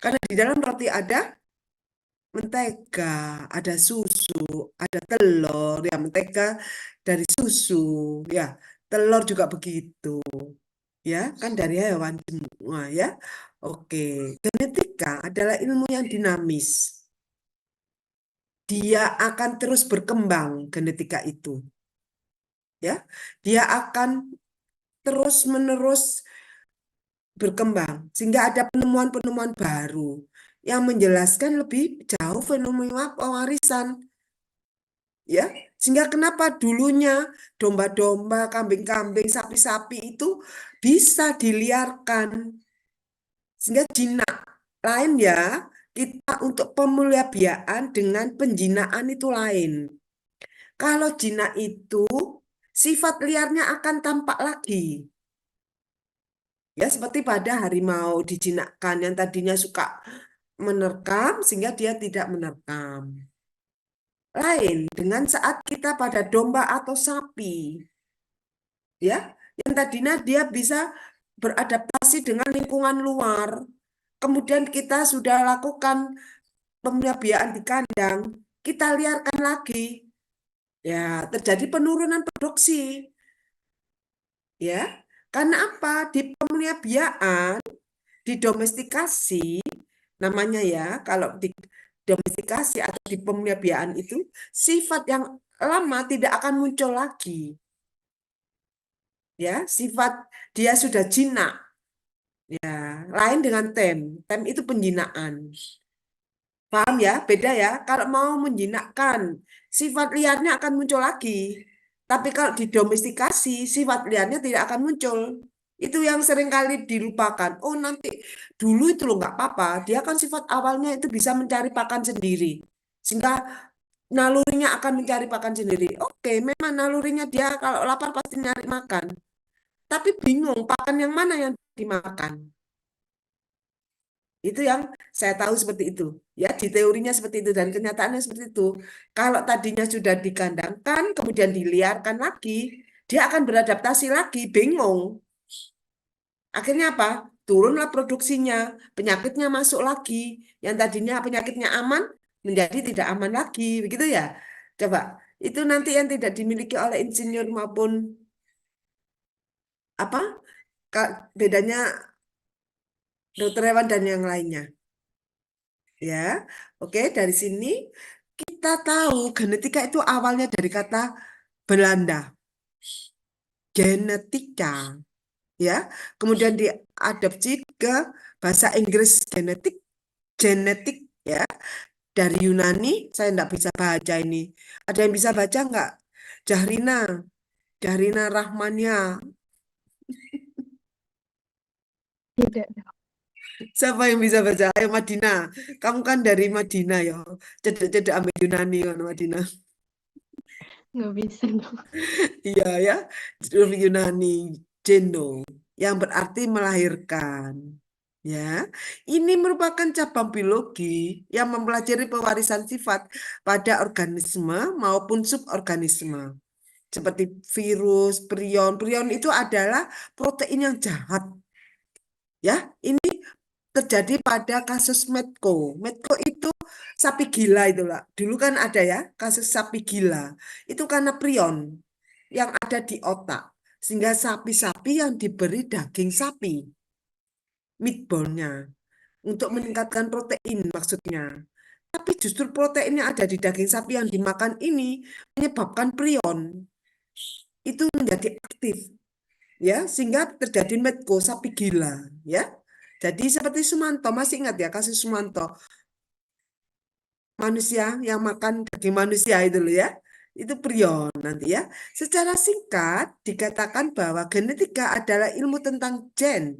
Karena di dalam roti ada mentega, ada susu, ada telur, ya mentega dari susu, ya. Telur juga begitu. Ya, kan dari hewan semua ya. Oke, genetika adalah ilmu yang dinamis. dia akan terus berkembang genetika itu. Ya, dia akan terus-menerus berkembang sehingga ada penemuan-penemuan baru yang menjelaskan lebih jauh fenomena pewarisan. Ya, sehingga kenapa dulunya domba-domba, kambing-kambing, sapi-sapi itu bisa diliarkan. Sehingga jinak lain ya, kita untuk pemuliabiaan dengan penjinaan itu lain. Kalau jinak itu sifat liarnya akan tampak lagi. Ya, seperti pada harimau dijinakkan yang tadinya suka menerkam sehingga dia tidak menerkam. Lain dengan saat kita pada domba atau sapi. Ya, yang tadinya dia bisa beradaptasi dengan lingkungan luar. Kemudian kita sudah lakukan pemuliabiaan di kandang, kita liarkan lagi. Ya, terjadi penurunan produksi. Ya, karena apa? Di pemuliabiaan, di domestikasi, namanya ya, kalau di domestikasi atau di pemuliabiaan itu, sifat yang lama tidak akan muncul lagi. Ya, sifat dia sudah jinak. Ya, lain dengan tem. Tem itu penjinaan. Paham ya? Beda ya. Kalau mau menjinakkan, sifat liarnya akan muncul lagi. Tapi kalau didomestikasi, sifat liarnya tidak akan muncul. Itu yang seringkali dilupakan. Oh, nanti dulu itu loh nggak apa-apa. Dia kan sifat awalnya itu bisa mencari pakan sendiri. Sehingga nalurinya akan mencari pakan sendiri. Oke, memang nalurinya dia kalau lapar pasti nyari makan. Tapi bingung pakan yang mana yang dimakan. Itu yang saya tahu seperti itu. Ya, di teorinya seperti itu dan kenyataannya seperti itu. Kalau tadinya sudah dikandangkan, kemudian diliarkan lagi, dia akan beradaptasi lagi, bingung. Akhirnya apa? Turunlah produksinya, penyakitnya masuk lagi. Yang tadinya penyakitnya aman, menjadi tidak aman lagi. Begitu ya? Coba, itu nanti yang tidak dimiliki oleh insinyur maupun apa? Bedanya dokter hewan dan yang lainnya. Ya, oke, dari sini kita tahu genetika itu awalnya dari kata Belanda, genetika, ya. Kemudian diadopsi ke bahasa Inggris genetik, genetik, ya. Dari Yunani, saya enggak bisa baca ini. Ada yang bisa baca enggak? Jahrina, Jahrina Rahmania.
Tidak.
Siapa yang bisa baca? Ayo Madinah. Kamu kan dari Madinah ya. Cedek-cedek ambil Yunani kan Madinah.
Nggak bisa dong.
Iya ya, huruf Yunani, geno, yang berarti melahirkan. Ya, ini merupakan cabang biologi yang mempelajari pewarisan sifat pada organisme maupun suborganisme. Seperti virus, prion. Prion itu adalah protein yang jahat. Ya, ini terjadi pada kasus Medco. Medco itu sapi gila itulah. Dulu kan ada ya kasus sapi gila. Itu karena prion yang ada di otak. Sehingga sapi-sapi yang diberi daging sapi, meatballnya, untuk meningkatkan protein maksudnya. Tapi justru protein yang ada di daging sapi yang dimakan ini menyebabkan prion itu menjadi aktif. Ya, sehingga terjadi Medco sapi gila. Ya, jadi seperti Sumanto, masih ingat ya kasus Sumanto? Manusia yang makan daging manusia itu loh ya. Itu prion nanti ya. Secara singkat dikatakan bahwa genetika adalah ilmu tentang gen,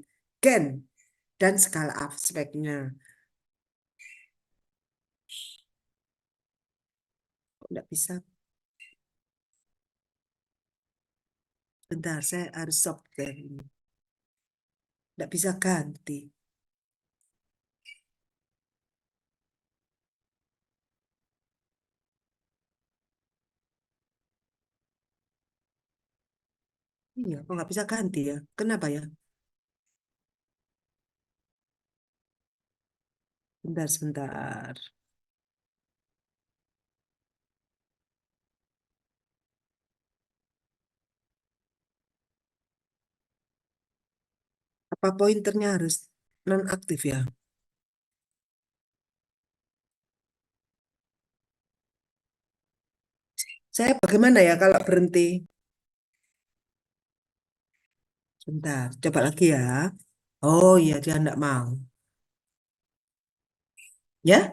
dan segala aspeknya. Enggak bisa. Bentar, saya harus software ini. Enggak bisa ganti. Iya, kok nggak bisa ganti ya? Kenapa ya? Bentar, sebentar. Apa pointernya harus nonaktif ya? Saya bagaimana ya kalau berhenti? Sebentar, coba lagi ya. Oh iya, dia enggak mau. Ya,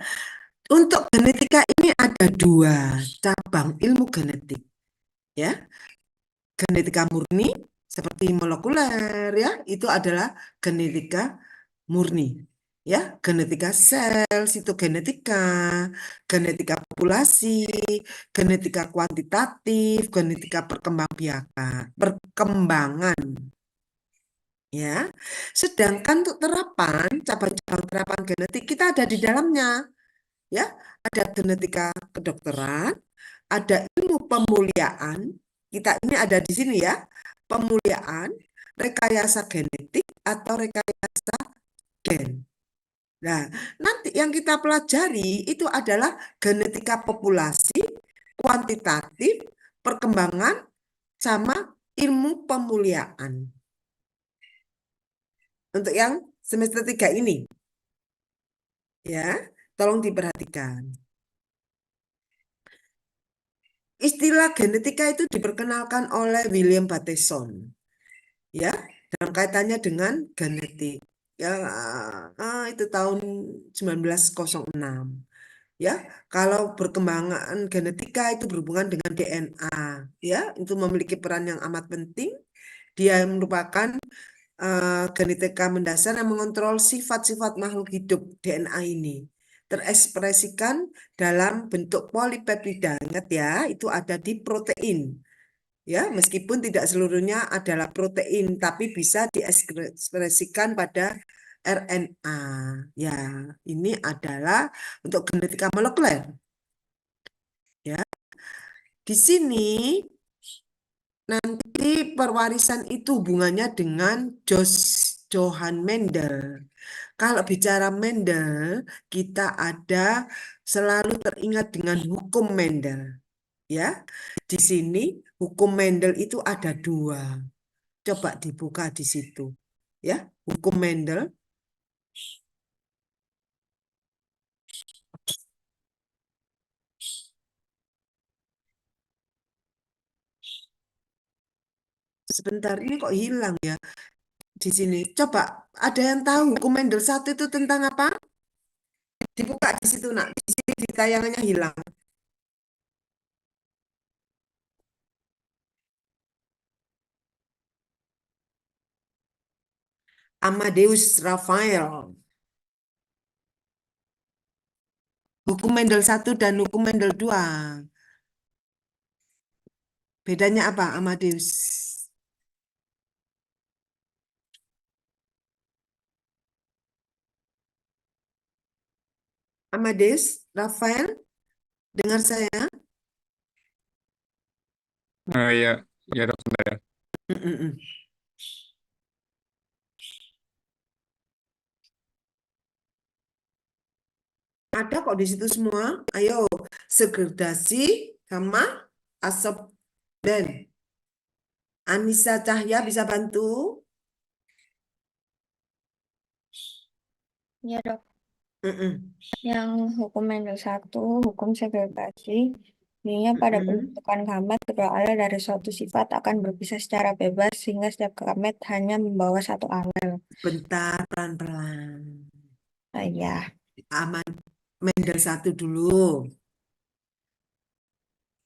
untuk genetika ini ada dua cabang ilmu genetik. Ya, genetika murni seperti molekuler ya, itu adalah genetika murni. Ya, genetika sel, sitogenetika, genetika populasi, genetika kuantitatif, genetika perkembangan. Ya, sedangkan untuk terapan, cabang-cabang terapan genetik kita ada di dalamnya. Ya, ada genetika kedokteran, ada ilmu pemuliaan. Kita ini ada di sini ya, pemuliaan, rekayasa genetik atau rekayasa gen. Nah, nanti yang kita pelajari itu adalah genetika populasi, kuantitatif, perkembangan, sama ilmu pemuliaan. Untuk yang semester 3 ini. Ya, tolong diperhatikan. Istilah genetika itu diperkenalkan oleh William Bateson. Ya, dalam kaitannya dengan genetik. Ya, itu tahun 1906. Ya, kalau perkembangan genetika itu berhubungan dengan DNA, ya, itu memiliki peran yang amat penting. Dia merupakan genetika mendasar yang mengontrol sifat-sifat makhluk hidup DNA ini. Terekspresikan dalam bentuk polipeptida. Ingat ya, itu ada di protein. Ya, meskipun tidak seluruhnya adalah protein, tapi bisa diekspresikan pada RNA. Ya, ini adalah untuk genetika molekuler. Ya, di sini nanti perwarisan itu hubungannya dengan Johann Mendel. Kalau bicara Mendel, kita ada selalu teringat dengan hukum Mendel. Ya, di sini hukum Mendel itu ada dua. Coba dibuka di situ. Ya, hukum Mendel. Sebentar, ini kok hilang ya di sini. Coba, ada yang tahu hukum Mendel 1 itu tentang apa? Dibuka di situ, nak. Di sini di tayangannya hilang. Amadeus Raphael. Hukum Mendel 1 dan hukum Mendel 2. Bedanya apa, Amadeus? Amadeus, Raphael, dengar saya?
Ya, ya dok, sebentar ya.
Ada kok di situ semua. Ayo, segregasi sama asap dan Anissa Cahya bisa bantu?
Ya dok. Yang hukum Mendel 1, hukum segregasi, bunyinya pada pembentukan gamet kedua alel dari suatu sifat akan berpisah secara bebas sehingga setiap gamet hanya membawa satu alel.
Bentar, pelan-pelan.
Ya.
Mendel 1 dulu.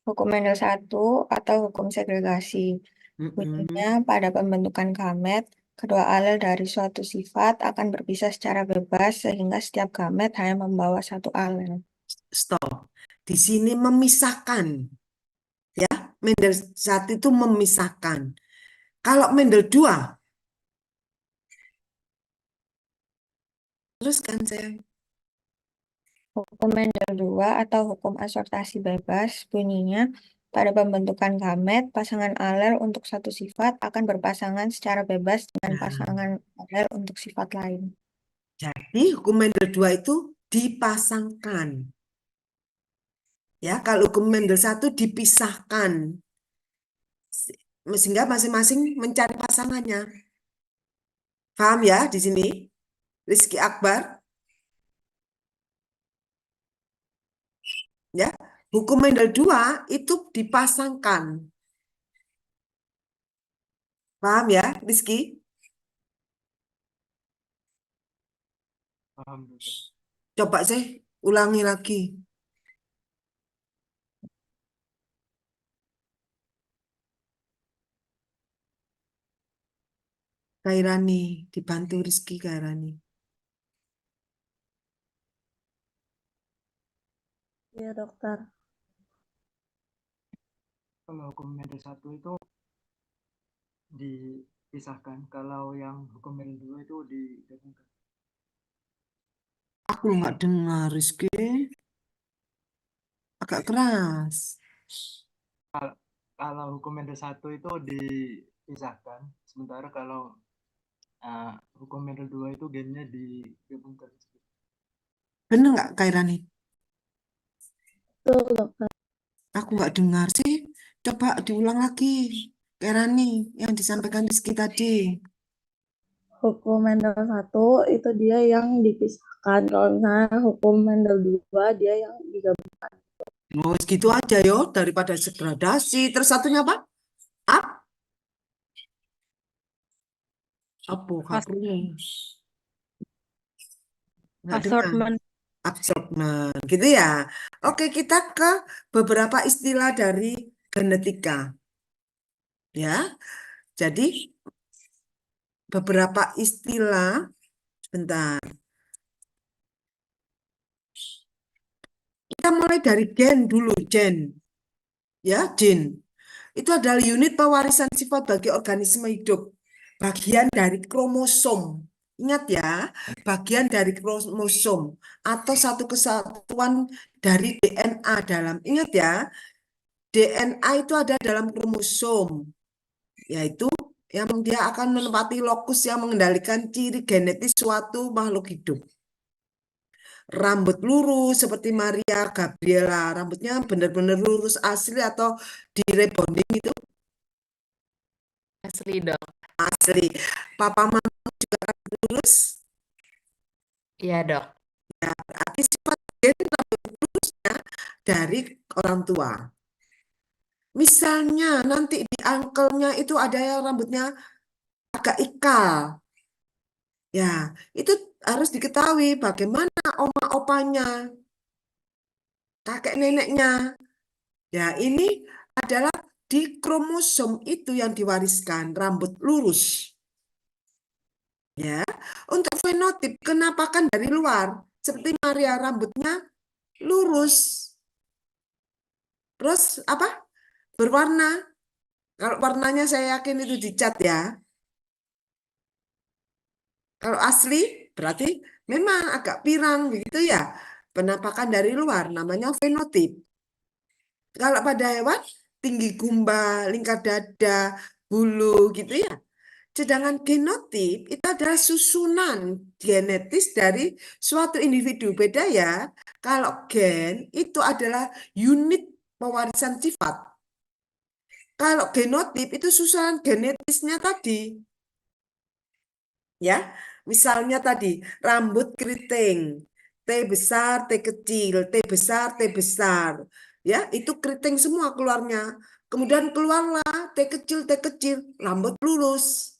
Hukum Mendel 1 atau hukum segregasi. Bunyinya pada pembentukan gamet, kedua alel dari suatu sifat akan berpisah secara bebas sehingga setiap gamet hanya membawa satu alel.
Stop. Di sini memisahkan. Ya, Mendel 1 itu memisahkan. Kalau Mendel 2, teruskan sayang.
Hukum Mendel 2 atau hukum asortasi bebas bunyinya pada pembentukan gamet, pasangan alel untuk satu sifat akan berpasangan secara bebas dengan pasangan alel untuk sifat lain.
Jadi hukum Mendel 2 itu dipasangkan. Ya, kalau hukum Mendel 1 dipisahkan. Sehingga masing-masing mencari pasangannya. Paham ya di sini? Rizky Akbar. Ya, Hukum Mendel 2 itu dipasangkan. Paham ya, Rizky?
Paham, dokter.
Coba saya ulangi lagi. Kairani, dibantu Rizky Kairani.
Iya, dokter.
Kalau hukum Mendel 1 itu dipisahkan, kalau yang hukum Mendel 2 itu digabungkan.
Aku nggak dengar, Rizky. Agak keras.
Kalau hukum Mendel 1 itu dipisahkan, sementara kalau hukum Mendel 2 itu gennya digabungkan.
Bener nggak, Kairani?
Betul, dokter.
Aku nggak dengar sih. Coba diulang lagi, Kairani, yang disampaikan Rizky tadi.
Hukum Mendel 1 itu dia yang dipisahkan. Kalau misalnya hukum Mendel 2 dia yang digabungkan.
Oh, segitu aja yo, daripada segradasi. Terus satunya apa? Apa kakunya? Nggak dengar.
Assortment.
Absorbment, gitu ya. Oke, kita ke beberapa istilah dari genetika. Ya, jadi beberapa istilah, sebentar. Kita mulai dari gen dulu, gen. Ya, gen. Itu adalah unit pewarisan sifat bagi organisme hidup. Bagian dari kromosom. Ingat ya, bagian dari kromosom atau satu kesatuan dari DNA dalam. Ingat ya, DNA itu ada dalam kromosom, yaitu yang dia akan menempati lokus yang mengendalikan ciri genetis suatu makhluk hidup. Rambut lurus seperti Maria Gabriela, rambutnya benar-benar lurus asli atau di rebonding itu?
Asli, Dok.
Asli. Papa mama juga rambut lurus?
Iya, Dok.
Ya, berarti sifat gen rambut lurusnya dari orang tua. Misalnya nanti di angkelnya itu ada yang rambutnya agak ikal. Ya, itu harus diketahui bagaimana oma opanya, kakek neneknya. Ya, ini adalah di kromosom itu yang diwariskan, rambut lurus. Ya, untuk fenotip kenapakan dari luar, seperti Maria rambutnya lurus. Terus apa? Berwarna. Kalau warnanya saya yakin itu dicat ya. Kalau asli berarti memang agak pirang begitu ya. Penampakan dari luar namanya fenotip. Kalau pada hewan tinggi gumba, lingkar dada, bulu gitu ya. Sedangkan genotip itu adalah susunan genetis dari suatu individu. Beda ya. Kalau gen itu adalah unit pewarisan sifat. Kalau genotip itu susunan genetisnya tadi. Ya, misalnya tadi rambut keriting, T besar, T kecil, T besar, T besar. Ya, itu keriting semua keluarnya. Kemudian keluarlah T kecil, rambut lurus.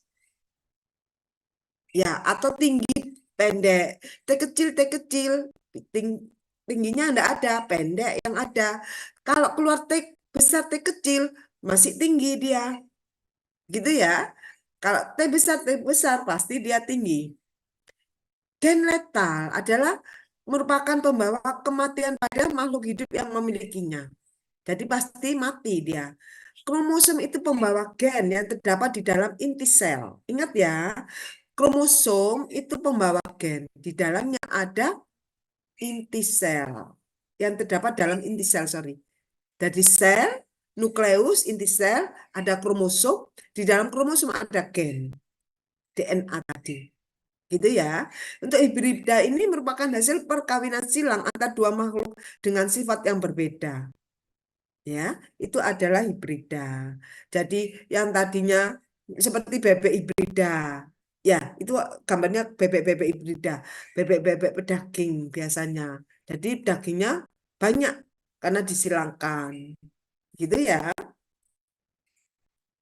Ya, atau tinggi, pendek. T kecil, tingginya enggak ada, pendek yang ada. Kalau keluar T besar, T kecil, masih tinggi dia. Gitu ya. Kalau T besar pasti dia tinggi. Gen letal adalah merupakan pembawa kematian pada makhluk hidup yang memilikinya. Jadi pasti mati dia. Kromosom itu pembawa gen yang terdapat di dalam inti sel. Ingat ya, kromosom itu pembawa gen. Di dalamnya ada inti sel. Yang terdapat dalam inti sel, sorry. Jadi sel, nukleus, inti sel, ada kromosom. Di dalam kromosom ada gen. DNA tadi. Gitu ya. Untuk hibrida ini merupakan hasil perkawinan silang antara dua makhluk dengan sifat yang berbeda. Ya, itu adalah hibrida. Jadi yang tadinya seperti bebek hibrida. Ya, itu gambarnya bebek-bebek hibrida. Bebek-bebek pedaging biasanya. Jadi dagingnya banyak karena disilangkan. Gitu ya.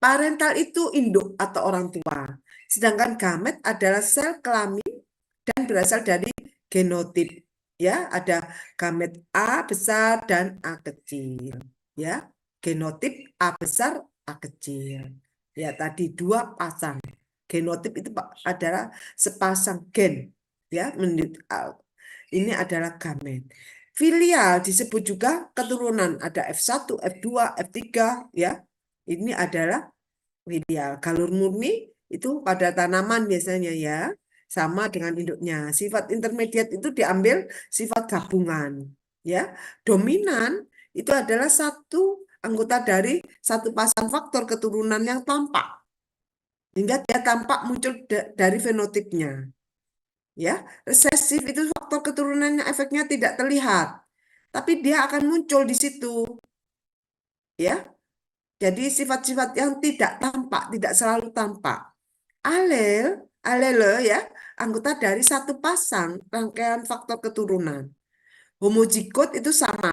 Parental itu induk atau orang tua. Sedangkan gamet adalah sel kelamin dan berasal dari genotip. Ya, ada gamet A besar dan A kecil. Ya, genotip A besar, A kecil. Ya, tadi 2 pasang. Genotip itu adalah sepasang gen. Ya, ini adalah gamet. Filial disebut juga keturunan. Ada F1, F2, F3. Ya, ini adalah filial. Galur murni itu pada tanaman biasanya ya. Sama dengan induknya. Sifat intermediat itu diambil sifat gabungan. Ya, dominan itu adalah satu anggota dari satu pasang faktor keturunan yang tampak. Hingga dia tampak muncul dari fenotipnya. Ya, resesif itu faktor keturunannya efeknya tidak terlihat. Tapi dia akan muncul di situ. Ya. Jadi sifat-sifat yang tidak tampak, tidak selalu tampak. Alele ya, anggota dari satu pasang rangkaian faktor keturunan. Homozigot itu sama,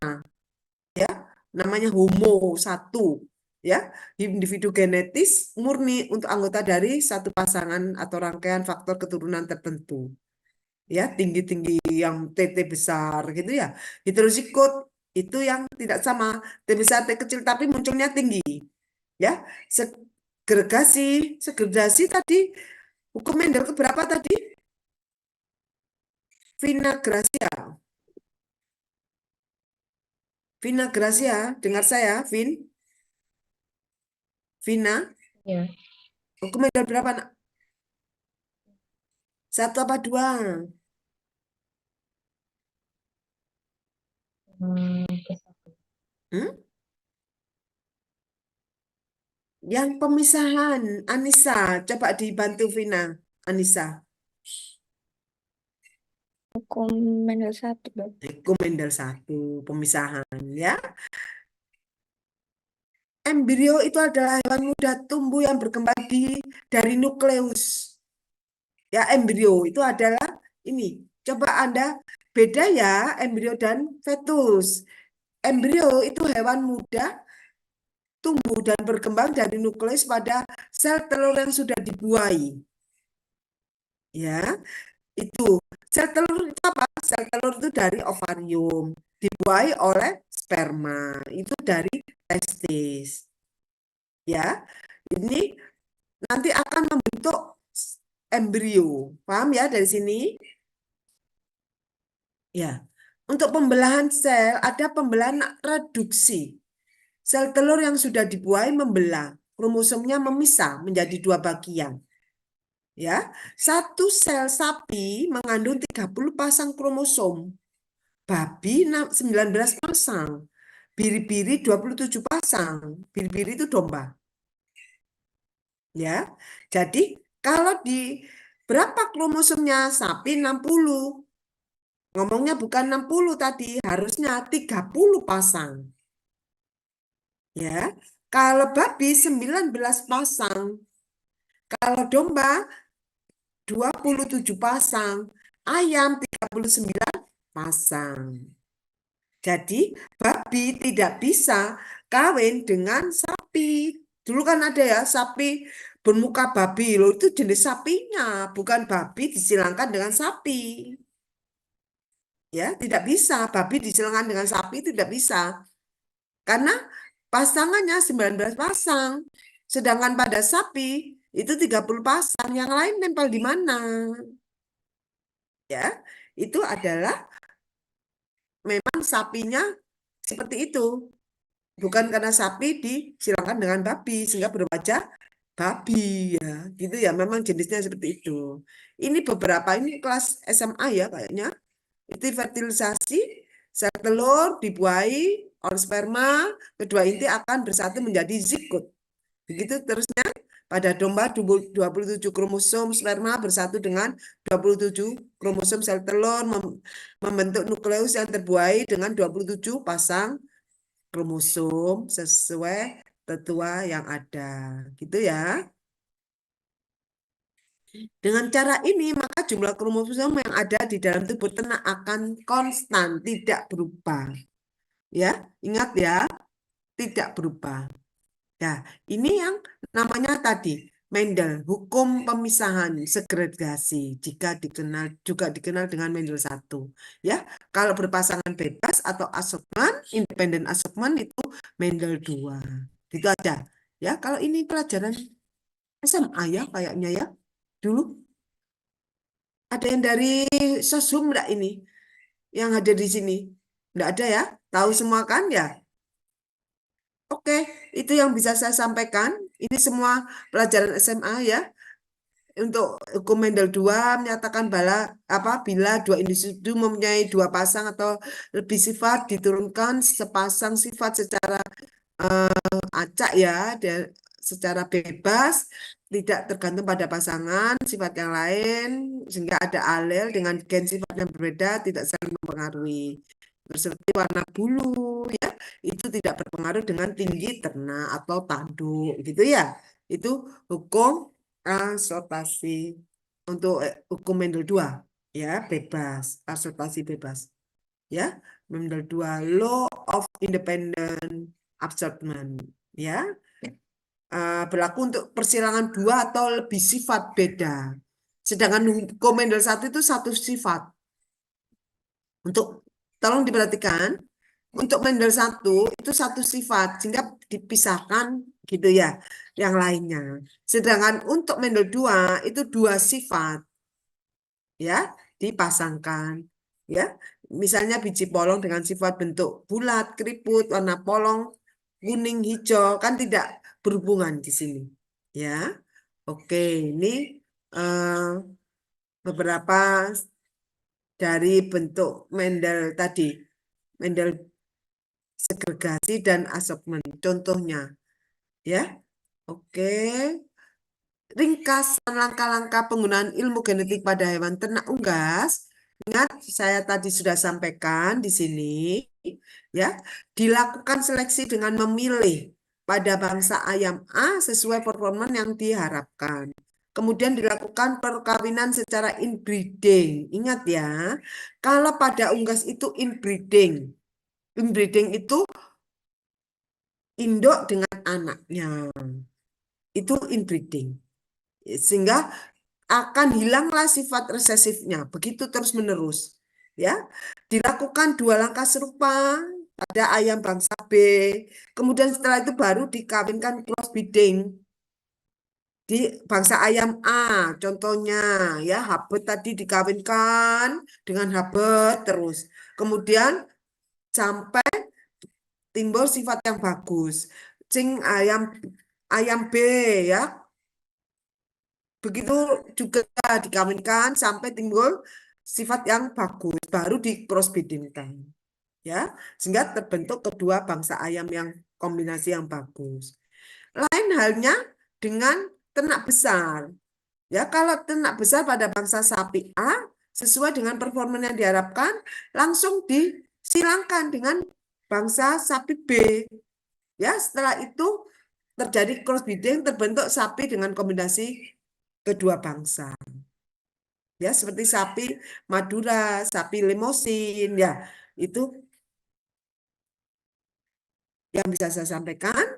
ya, namanya homo satu, ya, individu genetis murni untuk anggota dari satu pasangan atau rangkaian faktor keturunan tertentu, ya, tinggi-tinggi yang TT besar gitu ya. Heterozigot itu yang tidak sama, T besar T kecil tapi munculnya tinggi, ya. Segregasi tadi. Hukum Mendel keberapa tadi? Vina Gracia, dengar saya, Vina?
Ya.
Hukum Mendel berapa, nak? 1 apa 2? Yang pemisahan, Anissa, coba dibantu Vina, Anissa.
Hukum Mendel 1, Dok.
Hukum Mendel 1, pemisahan, ya. Embrio itu adalah hewan muda tumbuh yang berkembang dari nukleus. Ya, embrio itu adalah ini. Coba Anda beda ya embrio dan fetus. Embrio itu hewan muda tumbuh dan berkembang dari nukleus pada sel telur yang sudah dibuai. Ya, itu. Sel telur itu apa? Sel telur itu dari ovarium, dibuai oleh sperma. Itu dari testis. Ya, ini nanti akan membentuk embrio. Paham ya dari sini? Ya. Untuk pembelahan sel ada pembelahan reduksi. Sel telur yang sudah dibuai membelah, kromosomnya memisah menjadi 2 bagian. Ya, satu sel sapi mengandung 30 pasang kromosom. Babi 19 pasang. Biri-biri 27 pasang. Biri-biri itu domba. Ya. Jadi kalau di berapa kromosomnya sapi 60. Ngomongnya bukan 60 tadi, harusnya 30 pasang. Ya. Kalau babi 19 pasang. Kalau domba 27 pasang, ayam 39 pasang. Jadi babi tidak bisa kawin dengan sapi. Dulu kan ada ya sapi bermuka babi, loh itu jenis sapinya, bukan babi disilangkan dengan sapi. Ya, tidak bisa babi disilangkan dengan sapi, tidak bisa. Karena pasangannya 19 pasang. Sedangkan pada sapi itu 30 pasang, yang lain nempel di mana? Ya, itu adalah memang sapinya seperti itu. Bukan karena sapi disilangkan dengan babi sehingga berwajah babi ya. Gitu ya, memang jenisnya seperti itu. Ini beberapa, ini kelas SMA ya kayaknya. Itu fertilisasi, sel telur dibuai oleh sperma, kedua inti akan bersatu menjadi zigot. Begitu terusnya. Pada domba 27 kromosom sperma bersatu dengan 27 kromosom sel telur membentuk nukleus yang terbuai dengan 27 pasang kromosom sesuai tetua yang ada. Gitu ya. Dengan cara ini maka jumlah kromosom yang ada di dalam tubuh ternak akan konstan, tidak berubah. Ya, ingat ya, tidak berubah. Ya, ini yang namanya tadi Mendel, hukum pemisahan segregasi juga dikenal dengan Mendel 1. Ya, kalau berpasangan bebas atau assortment, independent assortment itu Mendel 2. Gitu aja. Ya, kalau ini pelajaran SMA ya kayaknya ya. Dulu ada yang dari Sosum enggak ini? Yang ada di sini? Enggak ada ya? Tahu semua kan ya? Oke, itu yang bisa saya sampaikan. Ini semua pelajaran SMA ya. Untuk hukum Mendel 2 menyatakan bila dua individu mempunyai dua pasang atau lebih sifat diturunkan sepasang sifat secara acak ya, secara bebas, tidak tergantung pada pasangan sifat yang lain, sehingga ada alel dengan gen sifat yang berbeda tidak saling mempengaruhi. Seperti warna bulu ya, itu tidak berpengaruh dengan tinggi ternak atau tanduk gitu ya. Itu hukum assortasi untuk hukum Mendel 2 ya, bebas, assortasi bebas. Ya, Mendel 2 law of independent assortment ya. Berlaku untuk persilangan dua atau lebih sifat beda. Sedangkan hukum Mendel 1 itu satu sifat. Tolong diperhatikan, untuk Mendel 1 itu satu sifat sehingga dipisahkan gitu ya yang lainnya. Sedangkan untuk Mendel 2 itu dua sifat ya dipasangkan ya. Misalnya biji polong dengan sifat bentuk bulat, keriput, warna polong kuning, hijau kan tidak berhubungan di sini ya. Oke, ini beberapa dari bentuk Mendel tadi. Mendel segregasi dan assortment. Contohnya, ya. Oke. Ringkasan langkah-langkah penggunaan ilmu genetik pada hewan ternak unggas. Ingat, saya tadi sudah sampaikan di sini, ya. Dilakukan seleksi dengan memilih pada bangsa ayam A sesuai performa yang diharapkan. Kemudian dilakukan perkawinan secara inbreeding. Ingat ya, kalau pada unggas itu inbreeding. Inbreeding itu induk dengan anaknya. Itu inbreeding. Sehingga akan hilanglah sifat resesifnya. Begitu terus-menerus. Ya, dilakukan dua langkah serupa pada ayam bangsa B. Kemudian setelah itu baru dikawinkan crossbreeding di bangsa ayam A. Contohnya ya, habet tadi dikawinkan dengan habet terus. Kemudian sampai timbul sifat yang bagus. Ayam B ya. Begitu juga dikawinkan sampai timbul sifat yang bagus, baru di crossbreedingkan. Ya, sehingga terbentuk kedua bangsa ayam yang kombinasi yang bagus. Lain halnya dengan ternak besar. Ya, kalau ternak besar pada bangsa sapi A sesuai dengan performa yang diharapkan, langsung disilangkan dengan bangsa sapi B. Ya, setelah itu terjadi crossbreeding, terbentuk sapi dengan kombinasi kedua bangsa. Ya, seperti sapi Madura, sapi Limousin, ya. Itu yang bisa saya sampaikan.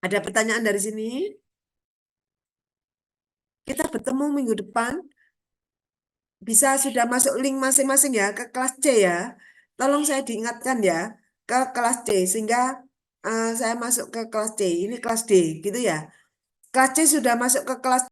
Ada pertanyaan dari sini? Kita bertemu minggu depan. Bisa sudah masuk link masing-masing ya ke kelas C ya. Tolong saya diingatkan ya ke kelas C sehingga saya masuk ke kelas C. Ini kelas D gitu ya. Kelas C sudah masuk ke kelas